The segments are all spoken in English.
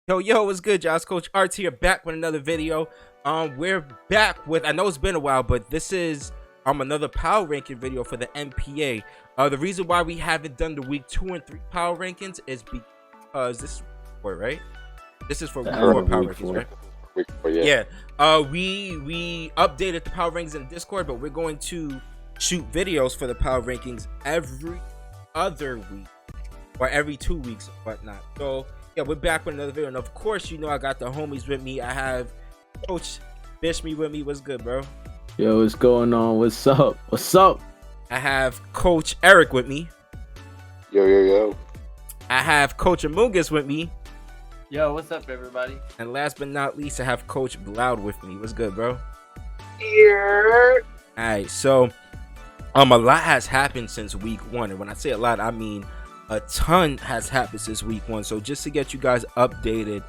Yo, what's good, y'all? It's Coach Arts here, back with another video. We're back with, I know it's been a while, but this is another power ranking video for the NPA. The reason why we haven't done the week 2 and 3 power rankings is because this is for, right? This is for week 4 power rankings, right? Week 4, yeah. Yeah. We updated the power rankings in the Discord, but we're going to shoot videos for the power rankings every other week or every 2 weeks and whatnot. So yeah, we're back with another video, and of course, you know I got the homies with me. I have Coach Bishme with me. What's good, bro? Yo, what's going on? What's up? What's up? I have Coach Eric with me. Yo. I have Coach Amungus with me. Yo, what's up, everybody? And last but not least, I have Coach Bloud with me. What's good, bro? Here. All right, so a lot has happened since week 1, and when I say a lot, I mean a ton has happened since week 1. So just to get you guys updated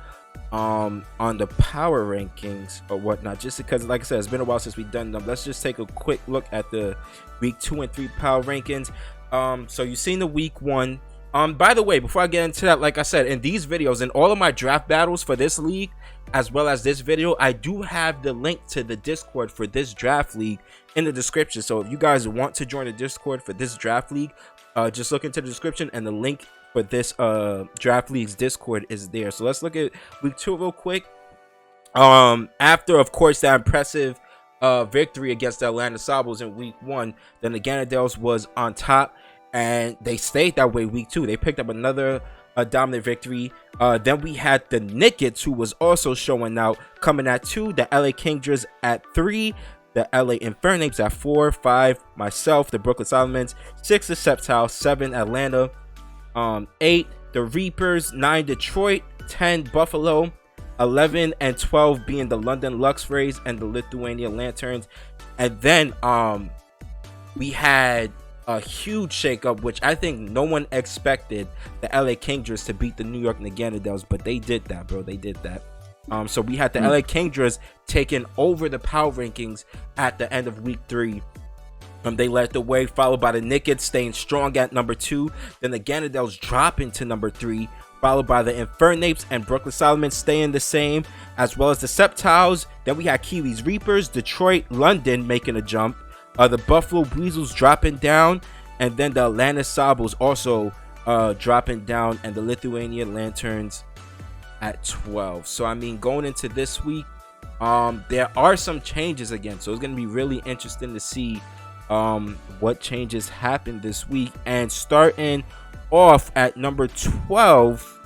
on the power rankings or whatnot, just because, like I said, it's been a while since we've done them, let's just take a quick look at the week 2 and 3 power rankings. So you've seen the week 1. By the way, before I get into that, like I said, in these videos, in all of my draft battles for this league as well as this video, I do have the link to the Discord for this draft league in the description. So if you guys want to join the Discord for this draft league, just look into the description, and the link for this draft league's Discord is there. So let's look at week 2 real quick. After, of course, that impressive victory against the Atlanta Sabres in week 1, then the Ganadels was on top, and they stayed that way week 2. They picked up another dominant victory. Then we had the Nickets, who was also showing out, coming at 2, the LA Kingdras at 3, the LA Infernape at 4, 5 myself, the Brooklyn Solomons, 6 the Septiles, 7 Atlanta, 8 the Reapers, 9 Detroit, 10 Buffalo, 11 and 12 being the London Lux Rays and the Lithuania Lanterns. And then we had a huge shakeup, which I think no one expected the LA Kingdras to beat the New York Ganadels, but they did that, bro. They did that. So we had the LA Kingdras taking over the power rankings at the end of week 3. They led the way, followed by the Nickets staying strong at number 2. Then the Ganadels dropping to number 3, followed by the Infernapes and Brooklyn Solomons staying the same, as well as the Septiles. Then we had Kiwis Reapers, Detroit, London making a jump. The Buffalo Weasels dropping down, and then the Atlanta Sabres also dropping down, and the Lithuania Lanterns at 12. So I mean, going into this week, there are some changes again, so it's going to be really interesting to see what changes happened this week. And starting off at number 12,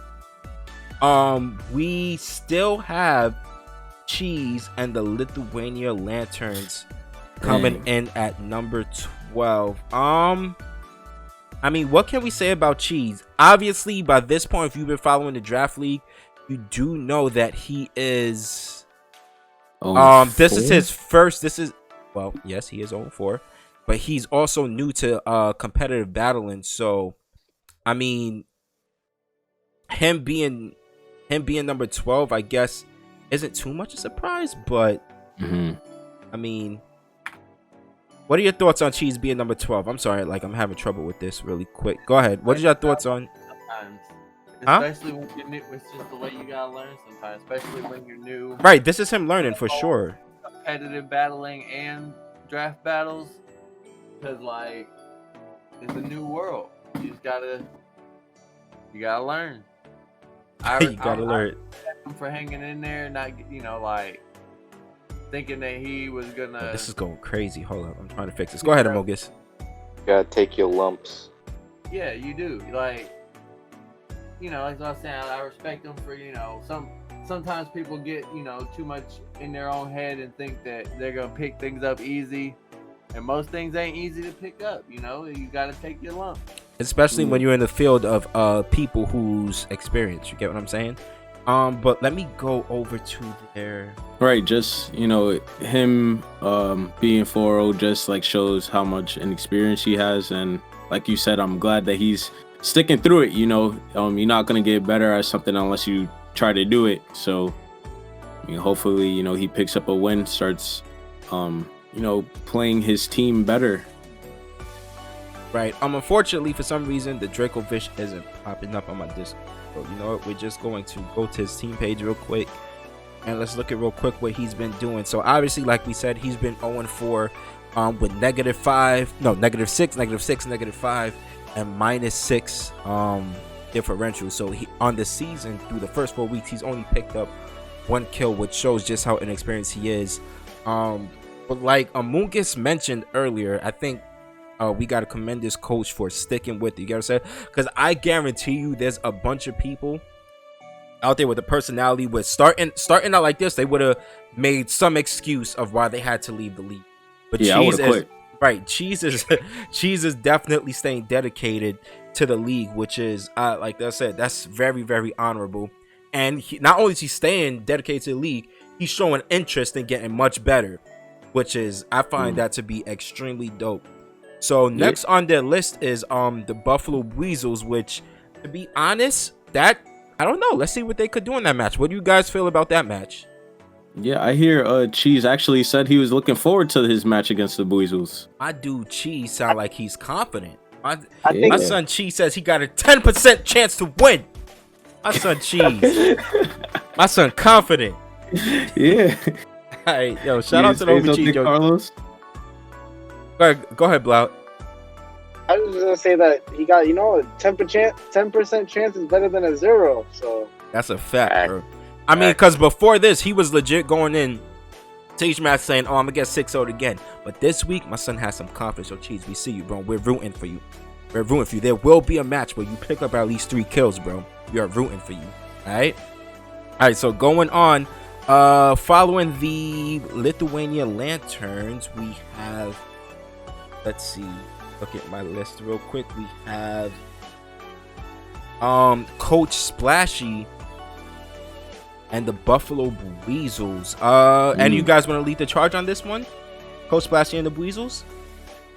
we still have Cheese and the Lithuania Lanterns coming in at number 12. I mean, what can we say about Cheese? Obviously, by this point, if you've been following the draft league, you do know that he is this is his first, well, yes, he is 0-4, but he's also new to competitive battling. So I mean, him being number 12, I guess, isn't too much a surprise, but I mean, what are your thoughts on Cheese being number 12? I'm sorry, like, I'm having trouble with this really quick. Go ahead. What are your thoughts on? Sometimes, especially when you're new, it's just the way you gotta learn sometimes, especially when you're new. Right, this is him learning for sure. Competitive battling and draft battles, because like it's a new world. You just gotta learn. You gotta learn. For hanging in there, not like thinking that he was gonna. Oh, this is going crazy. Hold up, I'm trying to fix this. Go ahead, Amogus. You gotta take your lumps. Yeah, you do. Like I was saying, I respect him for sometimes people get too much in their own head and think that they're gonna pick things up easy, and most things ain't easy to pick up. You gotta take your lumps. Especially when you're in the field of people whose experience. You get what I'm saying? But let me go over to there. Right, just him being 4-0 just like shows how much inexperience he has, and like you said, I'm glad that he's sticking through it. You're not gonna get better at something unless you try to do it. So hopefully he picks up a win, starts playing his team better. Right. Unfortunately, for some reason, the Dracovish isn't popping up on my Discord. So you know what? We're just going to go to his team page real quick, and let's look at real quick what he's been doing. So obviously, like we said, he's been 0-4 with -6, -5, and -6 differential. So he on the season through the first 4 weeks, he's only picked up 1 kill, which shows just how inexperienced he is. But like Amungus mentioned earlier, I think we got to commend this coach for sticking with it. You gotta say, because I guarantee you there's a bunch of people out there with a personality with starting out like this, they would have made some excuse of why they had to leave the league. But yeah, Cheese I would have quit. right, Cheese is definitely staying dedicated to the league, which is like I said, that's very, very honorable. And not only is he staying dedicated to the league, he's showing interest in getting much better, which is, I find that to be extremely dope. So next on their list is the Buffalo Weasels, which, to be honest, that I don't know. Let's see what they could do in that match. What do you guys feel about that match? Yeah, I hear Cheese actually said he was looking forward to his match against the Weasels. My dude Cheese sound like he's confident. My Yeah. son Cheese says he got a 10% chance to win. My son Cheese. My son confident. Yeah. All right, yo, shout out to the OG, yo. Carlos. Go ahead, Blount. I was just gonna say that he got, 10% chance is better than a 0. So That's a fact, bro. I mean, because before this, he was legit going in to each match saying, "Oh, I'm gonna get 6-0 again." But this week, my son has some confidence. Yo, Cheese, we see you, bro. We're rooting for you. We're rooting for you. There will be a match where you pick up at least 3 kills, bro. We are rooting for you. All right. So going on, following the Lithuania Lanterns, we have. Let's see. Look at my list real quick. We have Coach Splashy and the Buffalo Weasels. And you guys want to lead the charge on this one? Coach Splashy and the Weasels?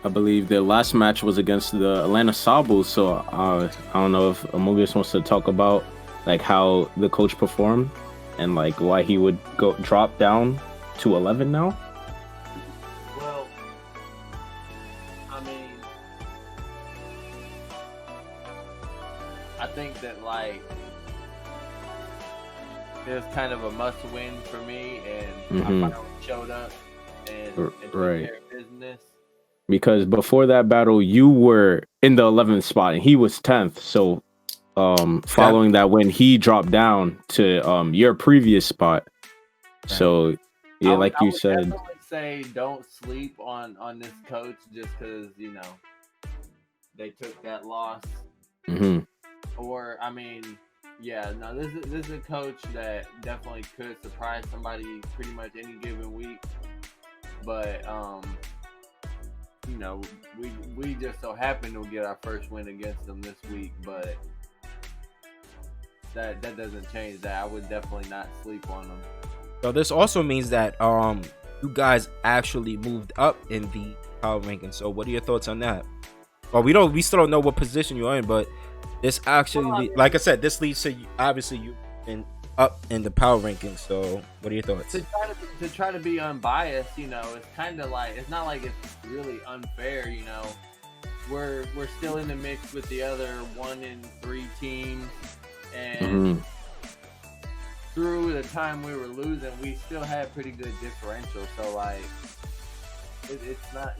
I believe their last match was against the Atlanta Sabos, so I don't know if Amogus wants to talk about like how the coach performed and like why he would drop down to 11 now. Well, I mean, I think that like it was kind of a must-win for me, and I finally showed up and took care of business. Because before that battle, you were in the 11th spot and he was 10th. So, following that win, he dropped down to your previous spot. So, yeah, like you said, definitely say don't sleep on this coach just because they took that loss. Or I mean, yeah, no, this is a coach that definitely could surprise somebody pretty much any given week. But we just so happened to get our first win against them this week, but that doesn't change that. I would definitely not sleep on them. So this also means that you guys actually moved up in the power ranking. So what are your thoughts on that? Well, we still don't know what position you're in, but this actually, like I said, this leads to obviously you've been up in the power ranking. So what are your thoughts? To try to be unbiased, it's kind of like, it's not like it's really unfair. We're still in the mix with the other 1 and 3 teams, and through the time we were losing, we still had pretty good differential. So like, it's not,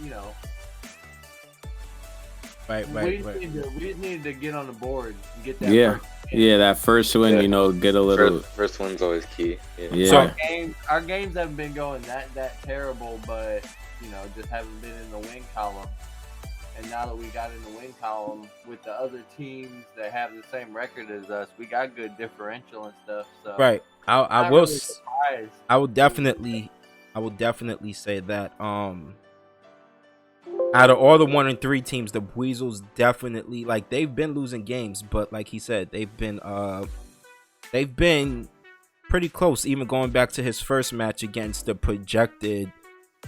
Right. We just needed to get on the board and get that. That first win, get a little. First win's always key. Yeah. So our games haven't been going that terrible, but just haven't been in the win column. And now that we got in the win column with the other teams that have the same record as us, we got good differential and stuff. So Right. I will. Really surprised. I will definitely say that. Out of all the 1 and 3 teams, the Weasels definitely, like, they've been losing games, but like he said, they've been pretty close, even going back to his first match against the projected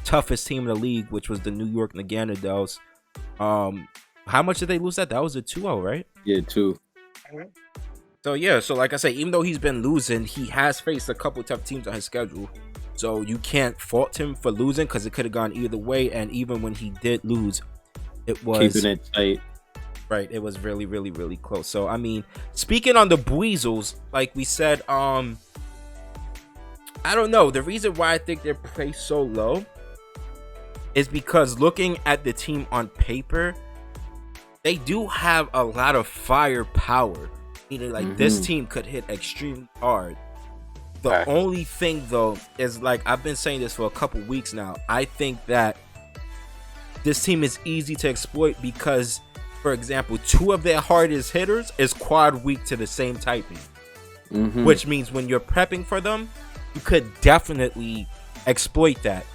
toughest team in the league, which was the New York Naganadels. How much did they lose that? That was a 2-0, right? Yeah, 2. So like I say, even though he's been losing, he has faced a couple tough teams on his schedule. So you can't fault him for losing because it could have gone either way. And even when he did lose, it was keeping it tight. Right, it was really, really, really close. So I mean, speaking on the Weasels, like we said, I don't know. The reason why I think they're placed so low is because looking at the team on paper, they do have a lot of firepower. Meaning, like this team could hit extremely hard. The only thing though is, like I've been saying this for a couple weeks now, I think that this team is easy to exploit because, for example, 2 of their hardest hitters is quad weak to the same typing, which means when you're prepping for them, you could definitely exploit that.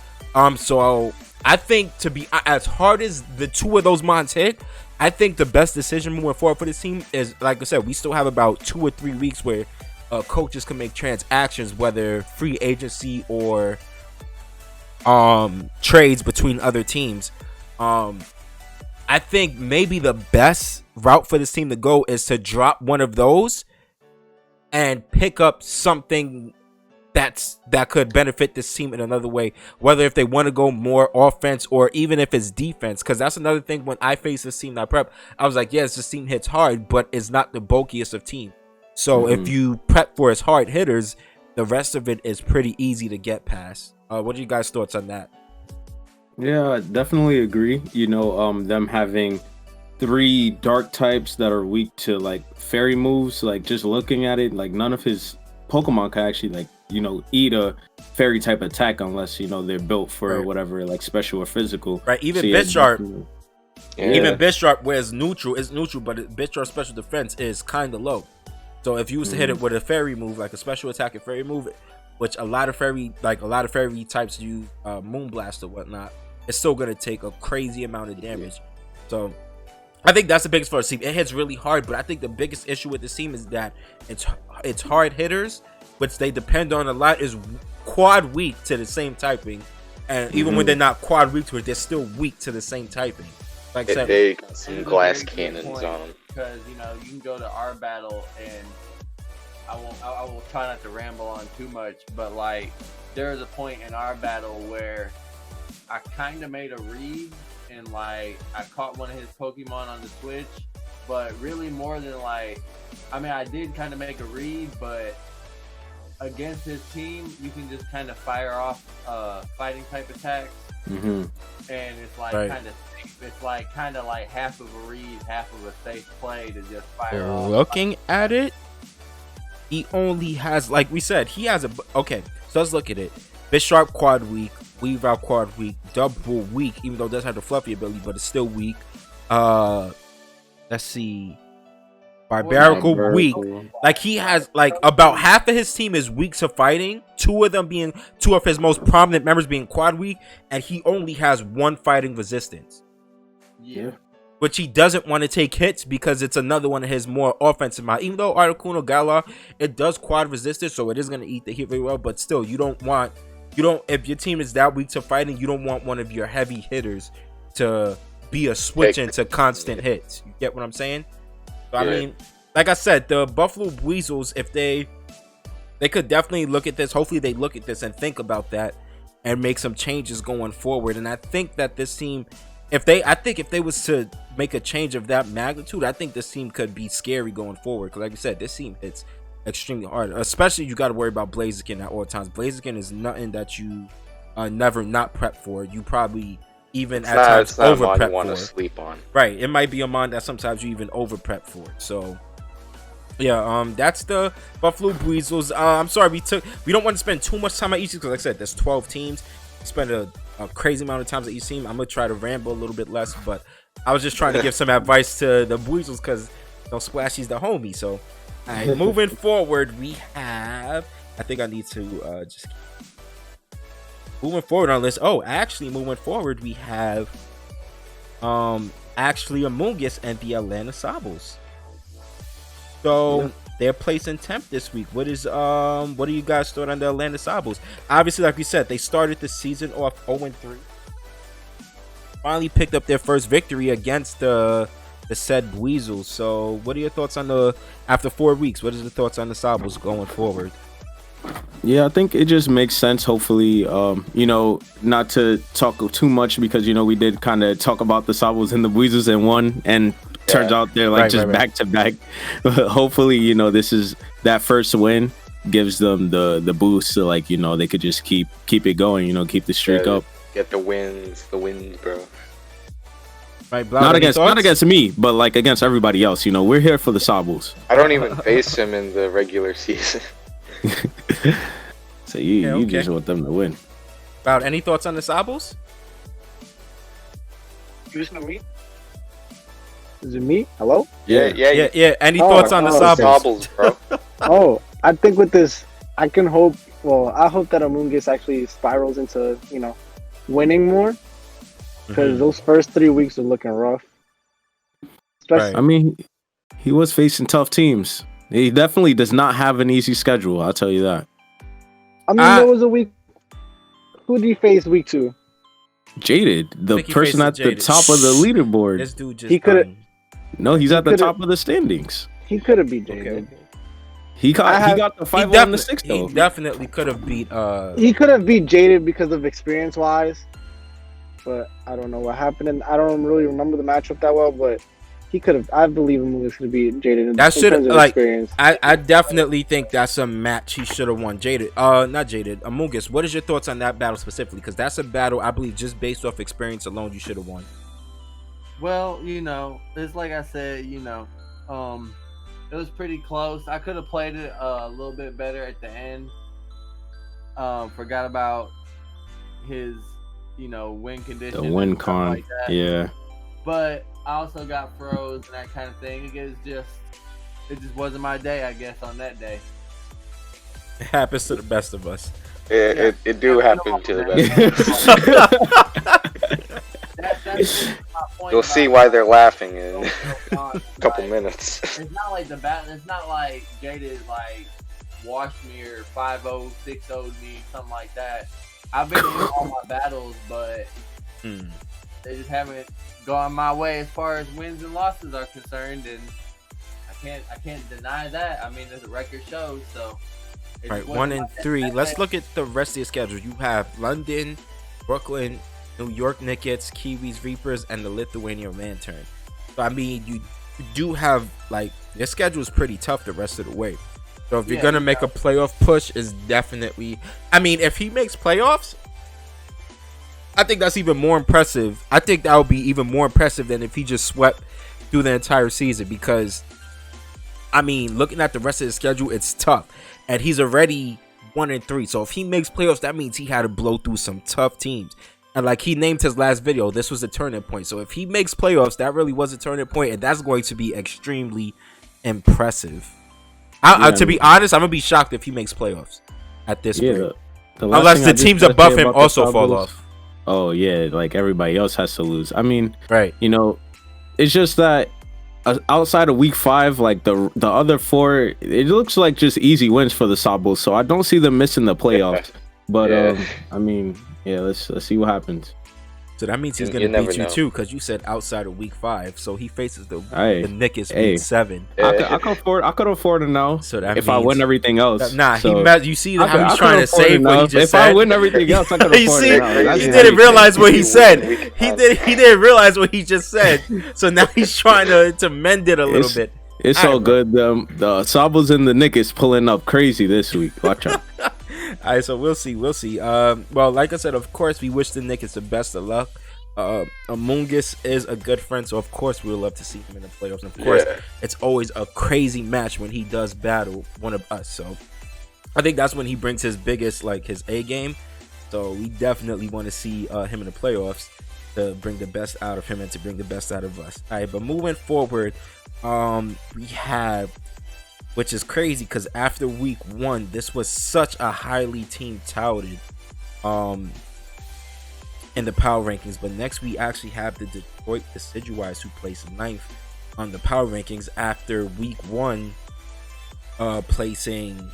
So I think to be as hard as the 2 of those mons hit, I think the best decision moving forward for this team is, like I said, we still have about 2 or 3 weeks where coaches can make transactions, whether free agency or trades between other teams. I think maybe the best route for this team to go is to drop one of those and pick up something that could benefit this team in another way, whether if they want to go more offense or even if it's defense. Because that's another thing, when I face this team that prep, I was like, yes, this team hits hard, but it's not the bulkiest of team. So if you prep for its hard hitters, the rest of it is pretty easy to get past. What are you guys' thoughts on that? Yeah, I definitely agree. You know, them having 3 dark types that are weak to like fairy moves, like just looking at it, like none of his Pokemon can actually, like, you know, eat a fairy type attack unless, you know, they're built for whatever, like special or physical. Right, even Bisharp, even Bisharp, whereas neutral is neutral, but Bisharp's special defense is kind of low. So if you was to hit it with a fairy move, like a special attack and fairy move, which a lot of fairy types use Moonblast or whatnot, it's still gonna take a crazy amount of damage. So I think that's the biggest for the team. It hits really hard, but I think the biggest issue with this team is that it's hard hitters, which they depend on a lot, is quad weak to the same typing, and even when they're not quad weak to it, they're still weak to the same typing. Like I said, they got some glass cannons on them. Because, you know, you can go to our battle, and I will try not to ramble on too much, but like there was a point in our battle where I kind of made a read, and like I caught one of his Pokemon on the switch, but really more than like, I mean, I did kind of make a read, but against his team, you can just kind of fire off fighting type attacks, and it's like kind of safe. It's like kind of like half of a read, half of a safe play to just fire off. Looking at it, he only has, like we said, he has okay. So let's look at it. Bisharp quad weak, Weavile quad weak, double weak, even though it does have the fluffy ability, but it's still weak. Let's see. Barbarical weak. Like he has like about half of his team is weak to fighting, 2 of his most prominent members being quad weak, and he only has 1 fighting resistance. Yeah. Which he doesn't want to take hits because it's another one of his more offensive mod. Even though Articuno Galar, it does quad resistance, so it is going to eat the hit very well, but still, if your team is that weak to fighting, you don't want one of your heavy hitters to be a switch into constant hits. You get what I'm saying? So, I mean, like I said, the Buffalo Weasels, if they could definitely look at this. Hopefully they look at this and think about that and make some changes going forward. And I think that this team, if they was to make a change of that magnitude, I think this team could be scary going forward. Because like I said, this team hits extremely hard. Especially you got to worry about Blaziken at all times. Blaziken is nothing that you never not prep for. You probably even at times over prep for. Sleep on. Right, it might be a mon that sometimes you even over prep for. So yeah, that's the Buffalo Weasels. I'm sorry we don't want to spend too much time at each team because like I said, there's 12 teams. Spend a crazy amount of times at each team. I'm gonna try to ramble a little bit less, but I was just trying to give some advice to the Weasels because Splashy's the homie. So all right, moving forward, we have, I think I need to just moving forward on this. Moving forward, we have actually Amoonguss and the Atlanta Sabres. So they're placing 10th this week. What do you guys thought on the Atlanta Sabres? Obviously, like we said, they started the season off 0-3. Finally picked up their first victory against the said Weasels. So what are your thoughts on after 4 weeks? What is the thoughts on the Sabres going forward? Yeah, I think it just makes sense. Hopefully, not to talk too much because, we did kind of talk about the Sabres and the Weasels and turns out they're like just back to back. Hopefully, you know, this is that first win gives them the boost to, like, you know, they could just keep it going, you know, keep the streak up. Get the wins, bro. Right, not against me, but like against everybody else. You know, we're here for the Sabos. I don't even face him in the regular season. So you just want them to win. About any thoughts on the Sabos? Is it me? Hello? Yeah. Any thoughts on the Sabos, bro? Oh, I think with this, I hope that Amungus actually spirals into, you know, winning more, because those first 3 weeks are looking rough. I mean, he was facing tough teams. He definitely does not have an easy schedule, I'll tell you that. I mean, there was a week. Who did he face week 2? Jaded, the person at the top of the leaderboard. This dude just he could have. No, he's at the top of the standings. He could have beat Jaded. Okay. He got the 5 on the 6 though. He definitely could have beat. He could have beat Jaded because of experience wise, but I don't know what happened, and I don't really remember the matchup that well. But he could have. I believe Amungus could have beat Jaded. That should have like. Experience. I definitely think that's a match he should have won. Jaded, not Jaded. Amungus, what is your thoughts on that battle specifically? Because that's a battle I believe just based off experience alone you should have won. Well, you know, it's like I said, you know, it was pretty close. I could have played it a little bit better at the end. Forgot about his, you know, win condition. The win con, like that. Yeah. But I also got froze and that kind of thing. It just wasn't my day, I guess, on that day. It happens to the best of us. It do happen to the best. That's my point. You'll see why they're laughing in a couple minutes. It's not like it's not like Jaded like washed me or 5-0, 6-0'd me, something like that. I've been in all my battles, but they just haven't gone my way as far as wins and losses are concerned, and I can't deny that. I mean, the record shows. So, all right, 1 and 3. Let's look at the rest of your schedule. You have London, Brooklyn, New York Knickets, Kiwis, Reapers, and the Lithuania Lantern. So I mean, you do have like your schedule is pretty tough the rest of the way. So if you're gonna make a playoff push, is definitely. I mean, if he makes playoffs, I think that's even more impressive. I think that would be even more impressive than if he just swept through the entire season. Because, I mean, looking at the rest of the schedule, it's tough, and he's already 1 and 3. So if he makes playoffs, that means he had to blow through some tough teams. And like he named his last video, this was a turning point. So if he makes playoffs, that really was a turning point, and that's going to be extremely impressive. To be honest, I'm gonna be shocked if he makes playoffs at this point, unless the teams above him also fall off. Oh yeah, like everybody else has to lose. I mean, right? You know, it's just that outside of week 5, like the other 4, it looks like just easy wins for the Sabos. So I don't see them missing the playoffs. But I mean. Yeah, let's see what happens. So that means he's gonna beat you too, because you said outside of week 5. So he faces the Knickets week 7. I could afford it now. So that if I win everything else, you see how he's trying to save what he just said. If I win everything else, I could afford it now. He didn't realize what he said. He didn't realize what he just said. So now he's trying to mend it a little bit. It's all good. The Sabos and the Knickets pulling up crazy this week. Watch out. All right, so we'll see. Well, like I said, of course, we wish the Knickets the best of luck. Amungus is a good friend, so of course we would love to see him in the playoffs. And of course, it's always a crazy match when he does battle one of us. So I think that's when he brings his biggest, like his A game. So we definitely want to see him in the playoffs to bring the best out of him and to bring the best out of us. All right, but moving forward, we have. Which is crazy because after week 1, this was such a highly team touted in the power rankings. But next we actually have the Detroit Decidueyes, who placed 9th on the power rankings after week 1, placing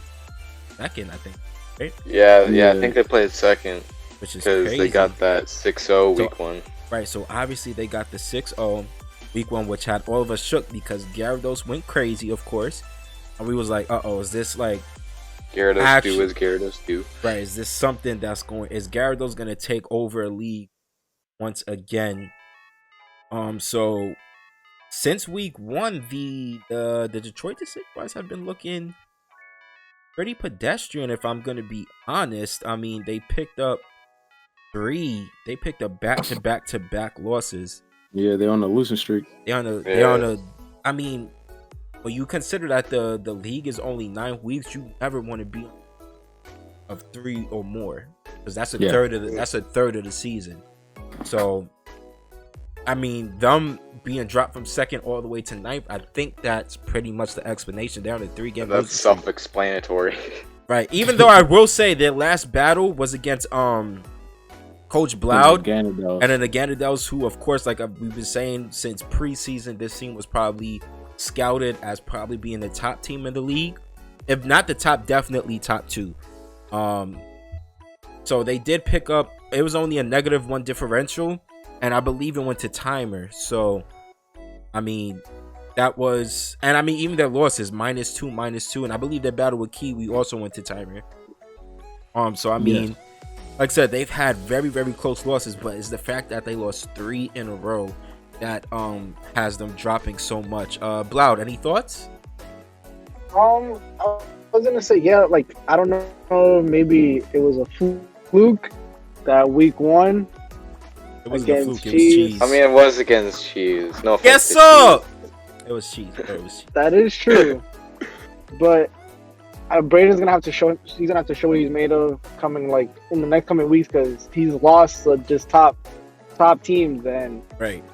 2nd, I think. Right? Yeah, I think they played 2nd. Which is because crazy. They got that 6-0 week 1. Right, so obviously they got the 6-0 week 1, which had all of us shook because Gyarados went crazy, of course. And we was like, is this like Gyarados do as Gyarados do? Right, is this something that's is Gyarados gonna take over a league once again? So since week 1, the Detroit Decidueye have been looking pretty pedestrian, if I'm gonna be honest. I mean, they picked up back-to-back losses. Yeah, they're on a losing streak. They're on a. I mean, when you consider that the league is only 9 weeks, you never want to be of 3 or more, because that's a third of the season. So, I mean, them being dropped from second all the way to 9th, I think that's pretty much the explanation. They're on a 3-game. That's self-explanatory. Right. Even though I will say their last battle was against Coach Bloud and then the Ganadels, who, of course, like we've been saying since preseason, this team was probably scouted as probably being the top team in the league, if not the top, definitely top 2. So they did pick up. It was only a -1 differential, and I believe it went to timer. So, I mean, that was, and I mean, even their losses -2, and I believe their battle with Kiwi also went to timer. So I mean, like I said, they've had very, very close losses, but it's the fact that they lost 3 in a row that has them dropping so much. Bloud, any thoughts? I was gonna say, yeah, like, I don't know, maybe it was a fluke that week 1 It was against fluke. It was cheese. I mean, it was against Cheese. No offense. Yes, to sir. It was cheese. That is true, but Braden's gonna have to show. He's gonna have to show what he's made of coming, like, in the next coming weeks, because he's lost to just top teams. And Right.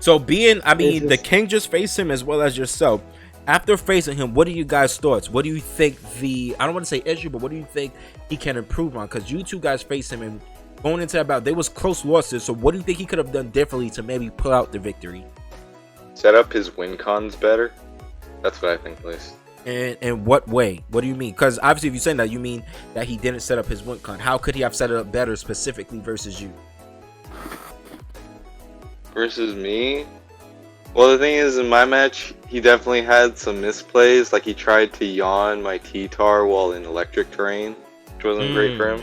So the just- King just faced him as well as yourself. After facing him, what are you guys' thoughts? What do you think I don't want to say issue, but what do you think he can improve on? Because you two guys faced him, and going into that battle, they was close losses. So what do you think he could have done differently to maybe pull out the victory? Set up his win cons better. That's what I think, at least. And in what way? What do you mean? Because obviously, if you're saying that, you mean that he didn't set up his win con. How could he have set it up better specifically versus you? Versus me? Well, the thing is, in my match, he definitely had some misplays. Like, he tried to yawn my T-Tar while in electric terrain, which wasn't great for him.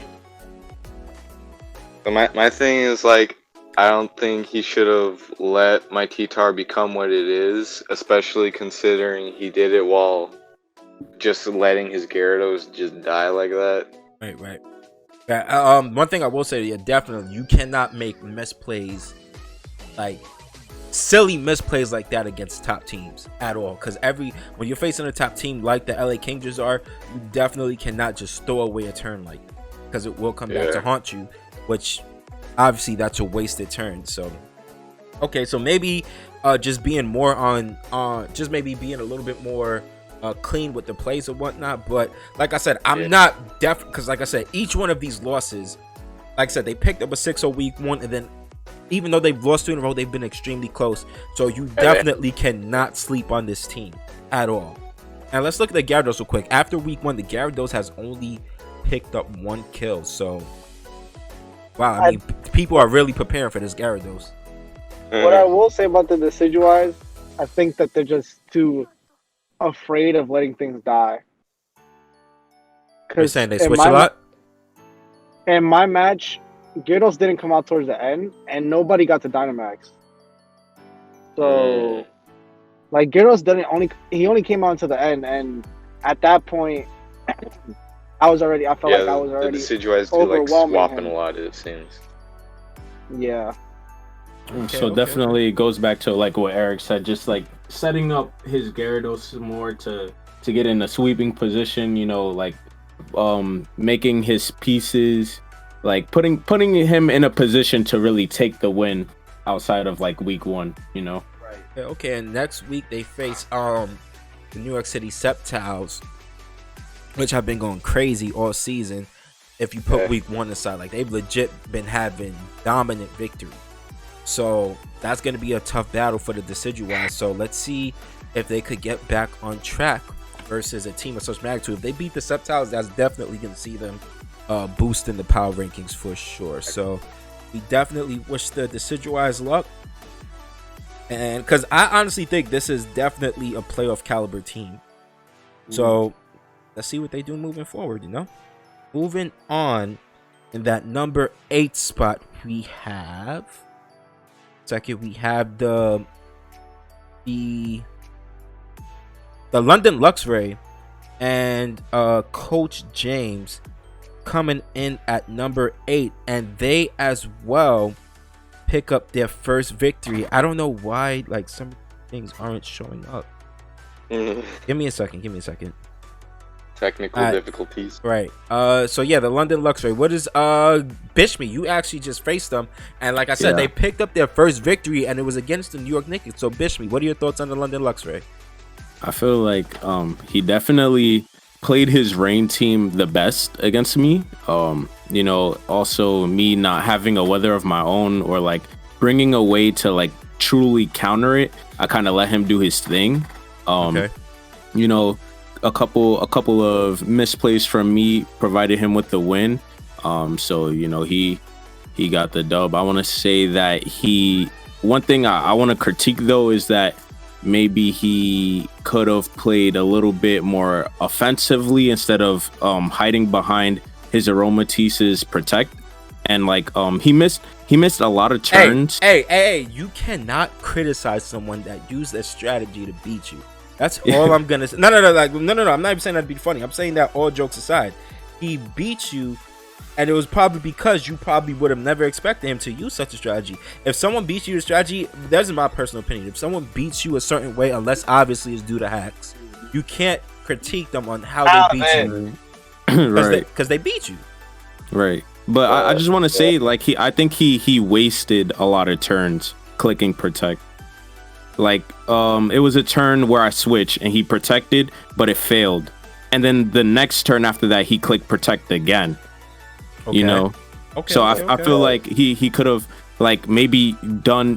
But my thing is, like, I don't think he should have let my T-Tar become what it is, especially considering he did it while just letting his Gyarados just die like that. Right. Yeah, one thing I will say, yeah, definitely, you cannot make misplays, like silly misplays like that against top teams at all. Because when you're facing a top team like the LA Kingers are, you definitely cannot just throw away a turn like, because it will come back to haunt you, which obviously that's a wasted turn. So okay, so maybe just being more on just maybe being a little bit more clean with the plays or whatnot. But like I said, I'm not because like I said, each one of these losses, like I said, they picked up a 6-0 week 1, and then even though they've lost 2 in a row, they've been extremely close. So you definitely cannot sleep on this team at all. And let's look at the Gyarados real quick. After week 1, the Gyarados has only picked up 1 kill. So wow, I mean, people are really preparing for this Gyarados. what I will say about the Decidueyes, I think that they're just too afraid of letting things die. You're saying they switch a lot? In my match, Gyarados didn't come out towards the end, and nobody got to Dynamax. So, like, Gyarados only came out to the end, and at that point, I felt like I was already the Decidueyes do like swapping a lot, it seems. Yeah. So definitely it goes back to like what Eric said, just like setting up his Gyarados more to get in a sweeping position, you know, like making his pieces, like putting him in a position to really take the win outside of like week 1, you know. Right. Okay, and next week they face the New York City Sceptiles, which have been going crazy all season. If you put week 1 aside, like they've legit been having dominant victory. So that's going to be a tough battle for the Decidueye. So let's see if they could get back on track versus a team of such magnitude. If they beat the Sceptiles, that's definitely going to see them boost in the power rankings for sure. So we definitely wish the Decidueyes luck. And because I honestly think this is definitely a playoff caliber team. So let's see what they do moving forward, you know? Moving on, in that number 8 spot, we have the the London Luxray and Coach James coming in at number 8, and they as well pick up their first victory. I don't know why like some things aren't showing up. Give me a second. Technical difficulties. Right. So yeah, the London Luxray. What is Bishme? You actually just faced them, and like I said, they picked up their first victory, and it was against the New York Knicks. So Bishme, what are your thoughts on the London Luxray? I feel like he definitely played his Reign team the best against me. You know, also me not having a weather of my own or like bringing a way to like truly counter it. I kind of let him do his thing. Okay. You know, a couple of misplays from me provided him with the win. So you know, he got the dub. I want to say that one thing I want to critique though is that maybe he could have played a little bit more offensively instead of hiding behind his Aromatis's protect, and like he missed a lot of turns. Hey, you cannot criticize someone that used a strategy to beat you. That's all I'm gonna say. No. I'm not even saying that to be funny. I'm saying that all jokes aside, he beat you, and it was probably because you probably would have never expected him to use such a strategy. If someone beats you with strategy, that's my personal opinion. If someone beats you a certain way, unless obviously it's due to hacks, you can't critique them on how they beat you. Right. Because they beat you. Right. But I just want to say, like, I think he wasted a lot of turns clicking protect. Like, it was a turn where I switched and he protected, but it failed. And then the next turn after that, he clicked protect again. Okay. You know? Okay. So I feel like he could have, like, maybe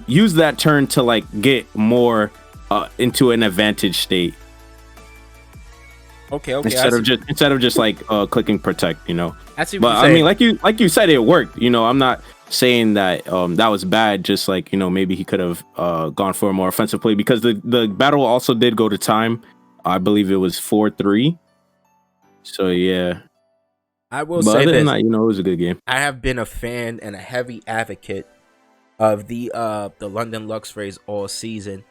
used that turn to, like, get more into an advantage state. Okay. Instead of just like clicking protect, you know. But I mean, like you said, it worked. You know, I'm not saying that that was bad. Just like, you know, maybe he could have gone for a more offensive play, because the battle also did go to time. I believe it was 4-3. So yeah, I will say this. You know, it was a good game. I have been a fan and a heavy advocate of the London Luxrays all season.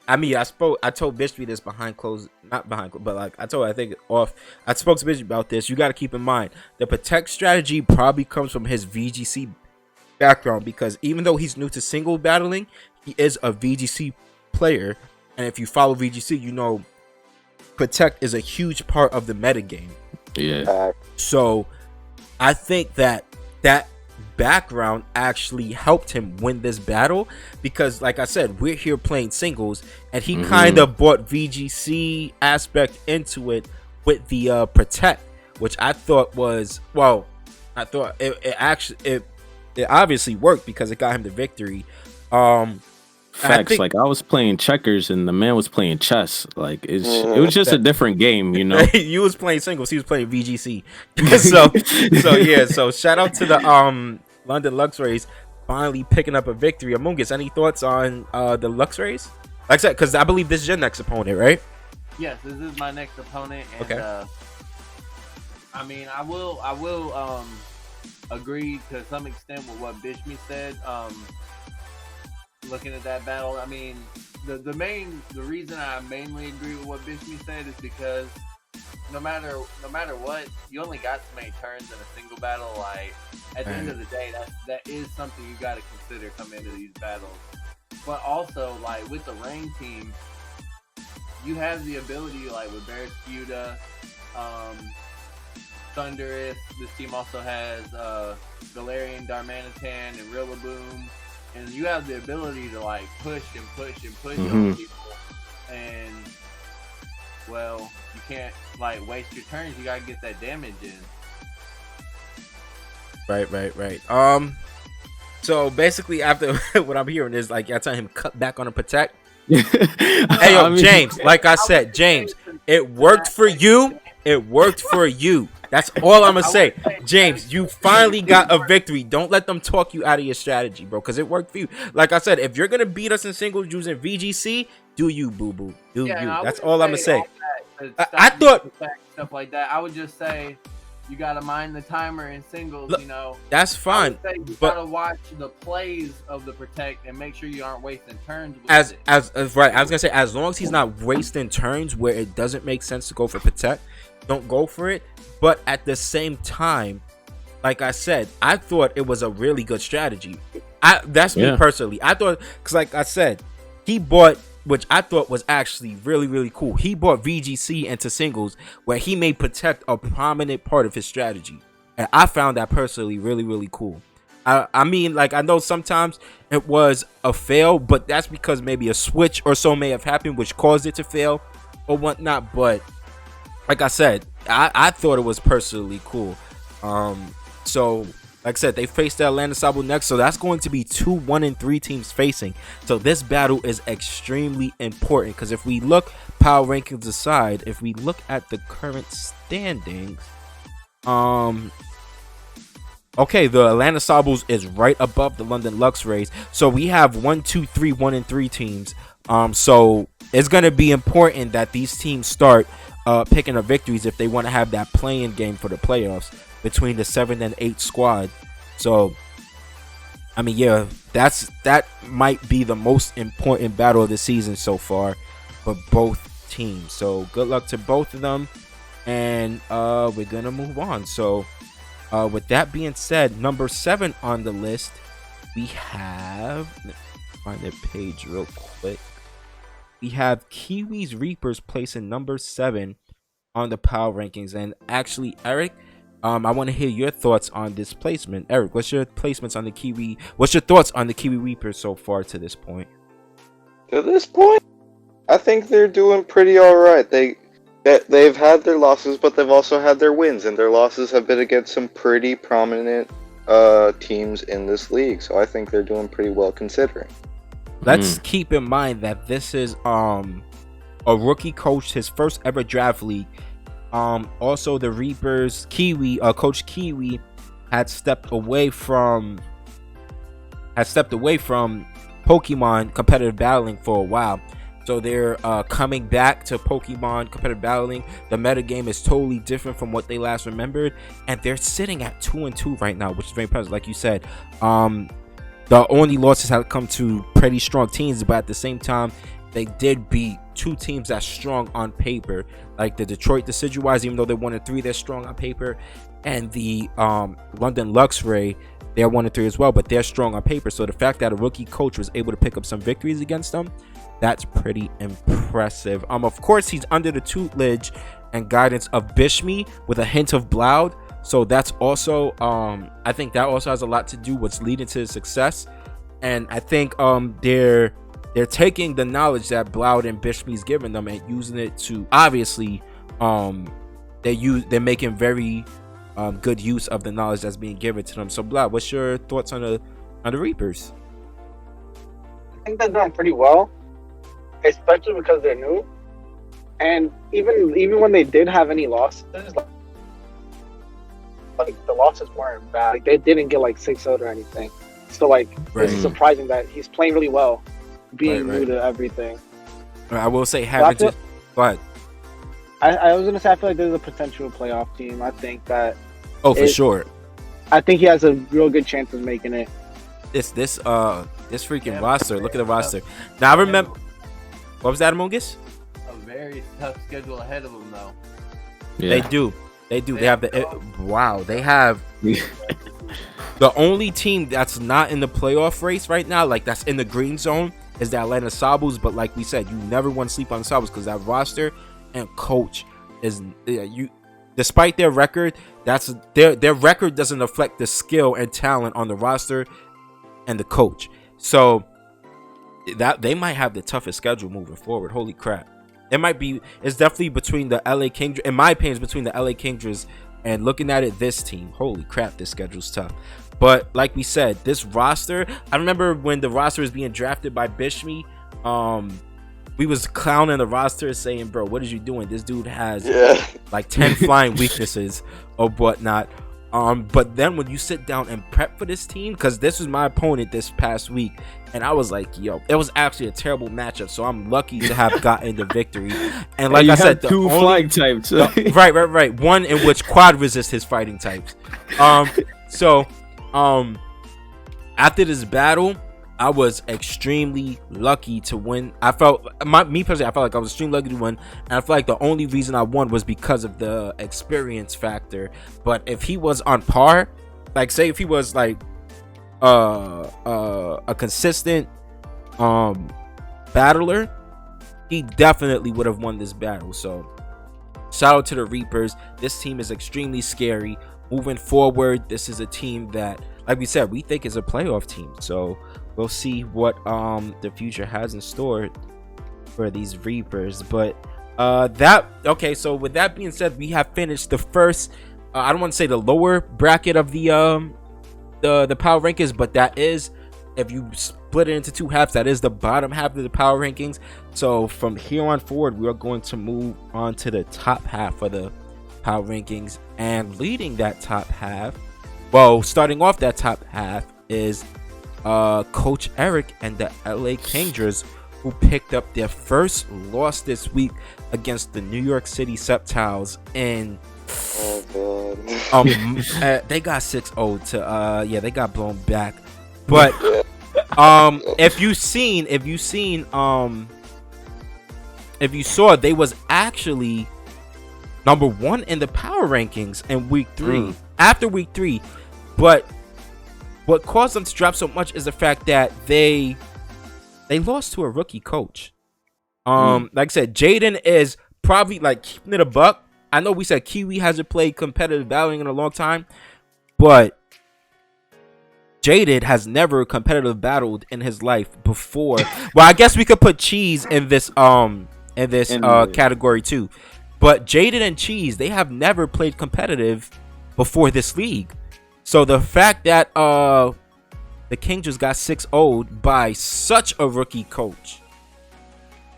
I mean, I told Bishby this I spoke to Bishby about this. You got to keep in mind, the protect strategy probably comes from his VGC background, because even though he's new to single battling, he is a VGC player. And if you follow VGC, you know protect is a huge part of the meta game. Yeah. So I think that background actually helped him win this battle, because like I said, we're here playing singles, and he kind of brought VGC aspect into it with the protect, which I thought was, well, I thought it obviously worked because it got him the victory. Facts. Like, I was playing checkers and the man was playing chess. Like, it was just a different game, you know. You was playing singles, he was playing VGC. So shout out to the London Luxrays finally picking up a victory. Amoongus, any thoughts on the Luxrays? Like I said, because I believe this is your next opponent, right? Yes, this is my next opponent, and okay. I mean, I will agree to some extent with what Bishme said. Looking at that battle, I mean, the reason I mainly agree with what Bishme said is because no matter what, you only got so many turns in a single battle. Like, at the end of the day, that is something you got to consider coming into these battles. But also, like, with the Reign team, you have the ability, like with Barraskewda, Thunderous. This team also has Galarian, Darmanitan, and Rillaboom. And you have the ability to like push on people, and well, you can't like waste your turns. You gotta get that damage in. Right. So basically, after what I'm hearing is like I tell him cut back on a protect. Hey yo, James. Like I said, James, it worked for you. It worked for you. That's all I'm gonna say. James, you finally got a victory. Don't let them talk you out of your strategy, bro, because it worked for you. Like I said, if you're gonna beat us in singles using VGC, do you, boo boo? Do you? That's all I'm gonna say. I thought stuff like that. I would just say you gotta mind the timer in singles. Look, You know, That's I fine. would say you but- gotta watch the plays of the protect and make sure you aren't wasting turns. With As it. right, I was gonna say, as long as he's not wasting turns where it doesn't make sense to go for protect, don't go for it. But at the same time, like I said, I thought it was a really good strategy. That's me Yeah. personally. I thought, because like I said, he bought, which I thought was actually really, really cool. He bought VGC into singles where he made protect a prominent part of his strategy. And I found that personally really, really cool. I mean, like, I know sometimes it was a fail, but that's because maybe a switch or so may have happened, which caused it to fail or whatnot. But like I said, I thought it was personally cool. So like I said, they face the Atlanta Sabo next, so that's going to be 2 1-3 teams facing. So this battle is extremely important, because if we look power rankings aside, if we look at the current standings, okay, the Atlanta Sabos is right above the London Lux Rays. So we have 1, 2, 3, 1-3 teams. So it's gonna be important that these teams start picking up victories if they want to have that play-in game for the playoffs between the 7th and 8th squad. So I mean, yeah, that might be the most important battle of the season so far for both teams. So good luck to both of them, and we're gonna move on. So with that being said, number 7 on the list, we have, let me find their page real quick. We have Kiwis Reapers placing number 7 on the power rankings. And actually, Eric, I want to hear your thoughts on this placement. Eric, what's your placements on the Kiwi? What's your thoughts on the Kiwi Reapers so far to this point? To this point, I think they're doing pretty all right. They've had their losses, but they've also had their wins, and their losses have been against some pretty prominent teams in this league. So I think they're doing pretty well considering. Let's keep in mind that this is a rookie coach, his first ever draft league. Also the Reapers Coach Kiwi had stepped away from Pokemon competitive battling for a while. So they're coming back to Pokemon competitive battling. The metagame is totally different from what they last remembered, and they're sitting at 2-2 right now, which is very impressive. Like you said, the only losses have come to pretty strong teams, but at the same time, they did beat 2 teams that's strong on paper, like the Detroit Decidueye, even though they're 1-3, they're strong on paper, and the London Luxray, they're 1-3 as well, but they're strong on paper. So the fact that a rookie coach was able to pick up some victories against them, that's pretty impressive. Of course, he's under the tutelage and guidance of Bishmi with a hint of Bloud. So that's also, I think that also has a lot to do with what's leading to his success. And I think they're taking the knowledge that Bloud and Bishmi's given them and using it to, obviously, they're making very good use of the knowledge that's being given to them. So Bloud, what's your thoughts on the Reapers? I think they're doing pretty well, especially because they're new. And even when they did have any losses, like the losses weren't bad. Like they didn't get like 6-0 or anything. So like it's surprising that he's playing really well, being new to everything. I will say having to. Go ahead. I was gonna say I feel like there's a potential playoff team. I think that. Oh, for sure. I think he has a real good chance of making it. This freaking roster. Look at the roster. Now I remember. What was that, Among Us? A very tough schedule ahead of them, though. Yeah. They do. They have the. Wow. They have. The only team that's not in the playoff race right now, like that's in the green zone, is the Atlanta Sabos. But like we said, you never want to sleep on the Sabos because that roster and coach is despite their record, that's their record doesn't reflect the skill and talent on the roster and the coach. So that they might have the toughest schedule moving forward. Holy crap. It's definitely between the LA Kingdra, in my opinion, it's between the LA Kingdras and looking at it, this team. Holy crap, this schedule's tough. But like we said, this roster, I remember when the roster was being drafted by Bishmi, we was clowning the roster saying, bro, what is you doing? This dude has like 10 flying weaknesses or whatnot. But then when you sit down and prep for this team, because this was my opponent this past week, and I was like, yo, it was actually a terrible matchup. So I'm lucky to have gotten the victory. And like I said, the two flying types. right. One in which quad resist his fighting types. So after this battle, I was extremely lucky to win. I felt like I was extremely lucky to win, and I feel like the only reason I won was because of the experience factor. But if he was on par, like say if he was like a consistent battler, he definitely would have won this battle. So shout out to the Reapers. This team is extremely scary. Moving forward, this is a team that, like we said, we think is a playoff team. So we'll see what the future has in store for these Reapers. But so with that being said, we have finished the first I don't want to say the lower bracket of the power rankings, but that is, if you split it into two halves, that is the bottom half of the power rankings. So from here on forward, we are going to move on to the top half of the power rankings, and leading that top half, starting off that top half is Coach Eric and the LA Kingers, who picked up their first loss this week against the New York City Septiles. And they got 6-0 to they got blown back. But if you saw, they was actually number 1 in the power rankings in week 3 after week 3. But what caused them to drop so much is the fact that they lost to a rookie coach. Like I said, Jaden is probably, like, keeping it a buck. I know we said Kiwi hasn't played competitive battling in a long time, but Jaden has never competitive battled in his life before. Well, I guess we could put Cheese in this category too. But Jaden and Cheese, they have never played competitive before this league. So the fact that the King just got 6-0'd by such a rookie coach,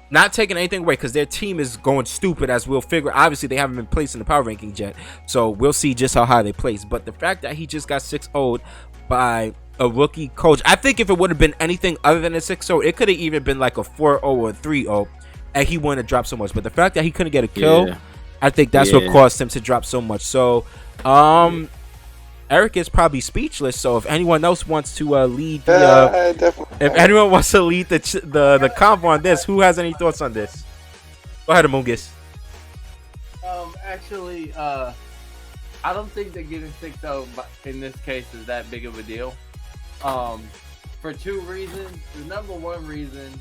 not taking anything away, because their team is going stupid, as we'll figure. Obviously, they haven't been placed in the power rankings yet, so we'll see just how high they place. But the fact that he just got 6-0'd by a rookie coach, I think if it would have been anything other than a 6-0, it could have even been like a 4-0 or a 3-0, and he wouldn't have dropped so much. But the fact that he couldn't get a kill, I think that's what caused him to drop so much. So, Eric is probably speechless. So if anyone else wants to lead if anyone wants to lead the convo on this, who has any thoughts on this? Go ahead, Amungus. Actually, I don't think that getting 6-0 in this case is that big of a deal. For two reasons. The number one reason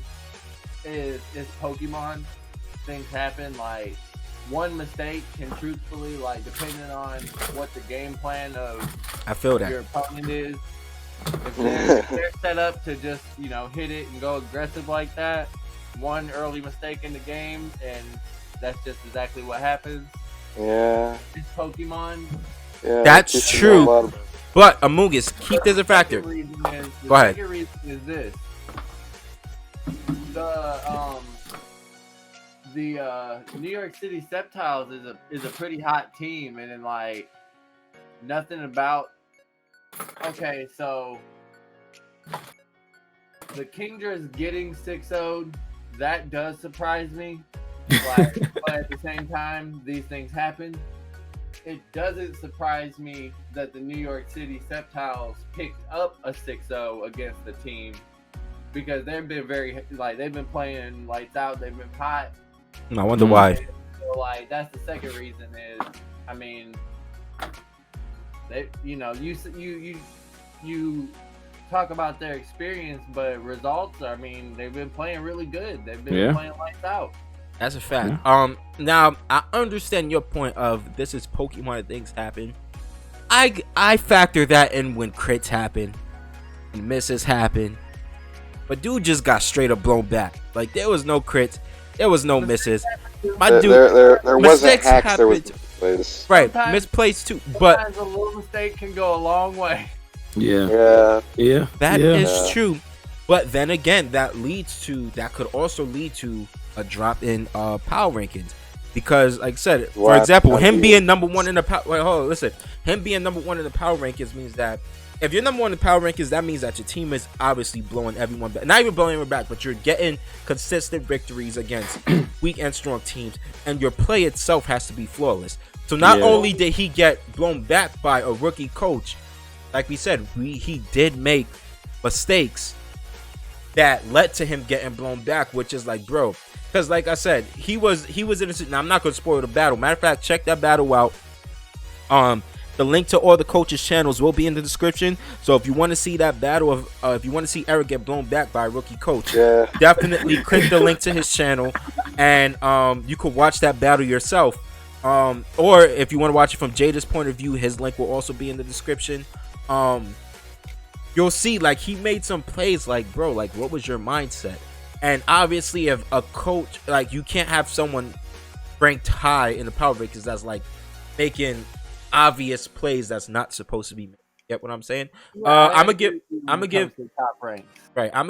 is Pokemon. Things happen. Like, one mistake can truthfully, like, depending on what the game plan of your opponent is, if they're set up to just, hit it and go aggressive like that, one early mistake in the game, and that's just exactly what happens. Yeah. It's Pokemon. Yeah, that's true. But Amungus, keep this a factor. Go ahead. The second reason is this. The New York City Septiles is a pretty hot team, and then, like, nothing about. Okay, so the Kingers getting 6-0'd, that does surprise me. Like, but at the same time, these things happen. It doesn't surprise me that the New York City Septiles picked up a 6-0 against the team, because they've been they've been playing lights out. They've been hot. I wonder why. So, like, that's the second reason is, I mean, they, you talk about their experience, but results, I mean, they've been playing really good. They've been playing lights out. That's a fact. Now I understand your point of this is Pokemon and things happen. I factor that in when crits happen and misses happen. But dude just got straight up blown back. Like, there was no crits. There was no misses. My dude, there wasn't hacks. There was misplays. Right, misplaced too. But sometimes a little mistake can go a long way. That is true. But then again, that could also lead to a drop in power rankings. Because, like I said, for Wow. example, him being number one in the power. Wait, hold on, listen. Him being number one in the power rankings means that if you're number one in the power rankings, that means that your team is obviously blowing everyone back. Not even blowing everyone back, but you're getting consistent victories against weak and strong teams, and your play itself has to be flawless. So not only did he get blown back by a rookie coach, like we said, he did make mistakes that led to him getting blown back, which is like, bro, because like I said, he was in a. Now I'm not gonna spoil the battle. Matter of fact, check that battle out. The link to all the coaches' channels will be in the description. So if you want to see that battle of, if you want to see Eric get blown back by a rookie coach, definitely click the link to his channel, and you could watch that battle yourself. Or if you want to watch it from Jada's point of view, his link will also be in the description. You'll see, like, he made some plays, like, bro, like, what was your mindset? And obviously, if a coach, like, you can't have someone ranked high in the power rankings that's like making obvious plays that's not supposed to be made. Get what I'm saying? I'm gonna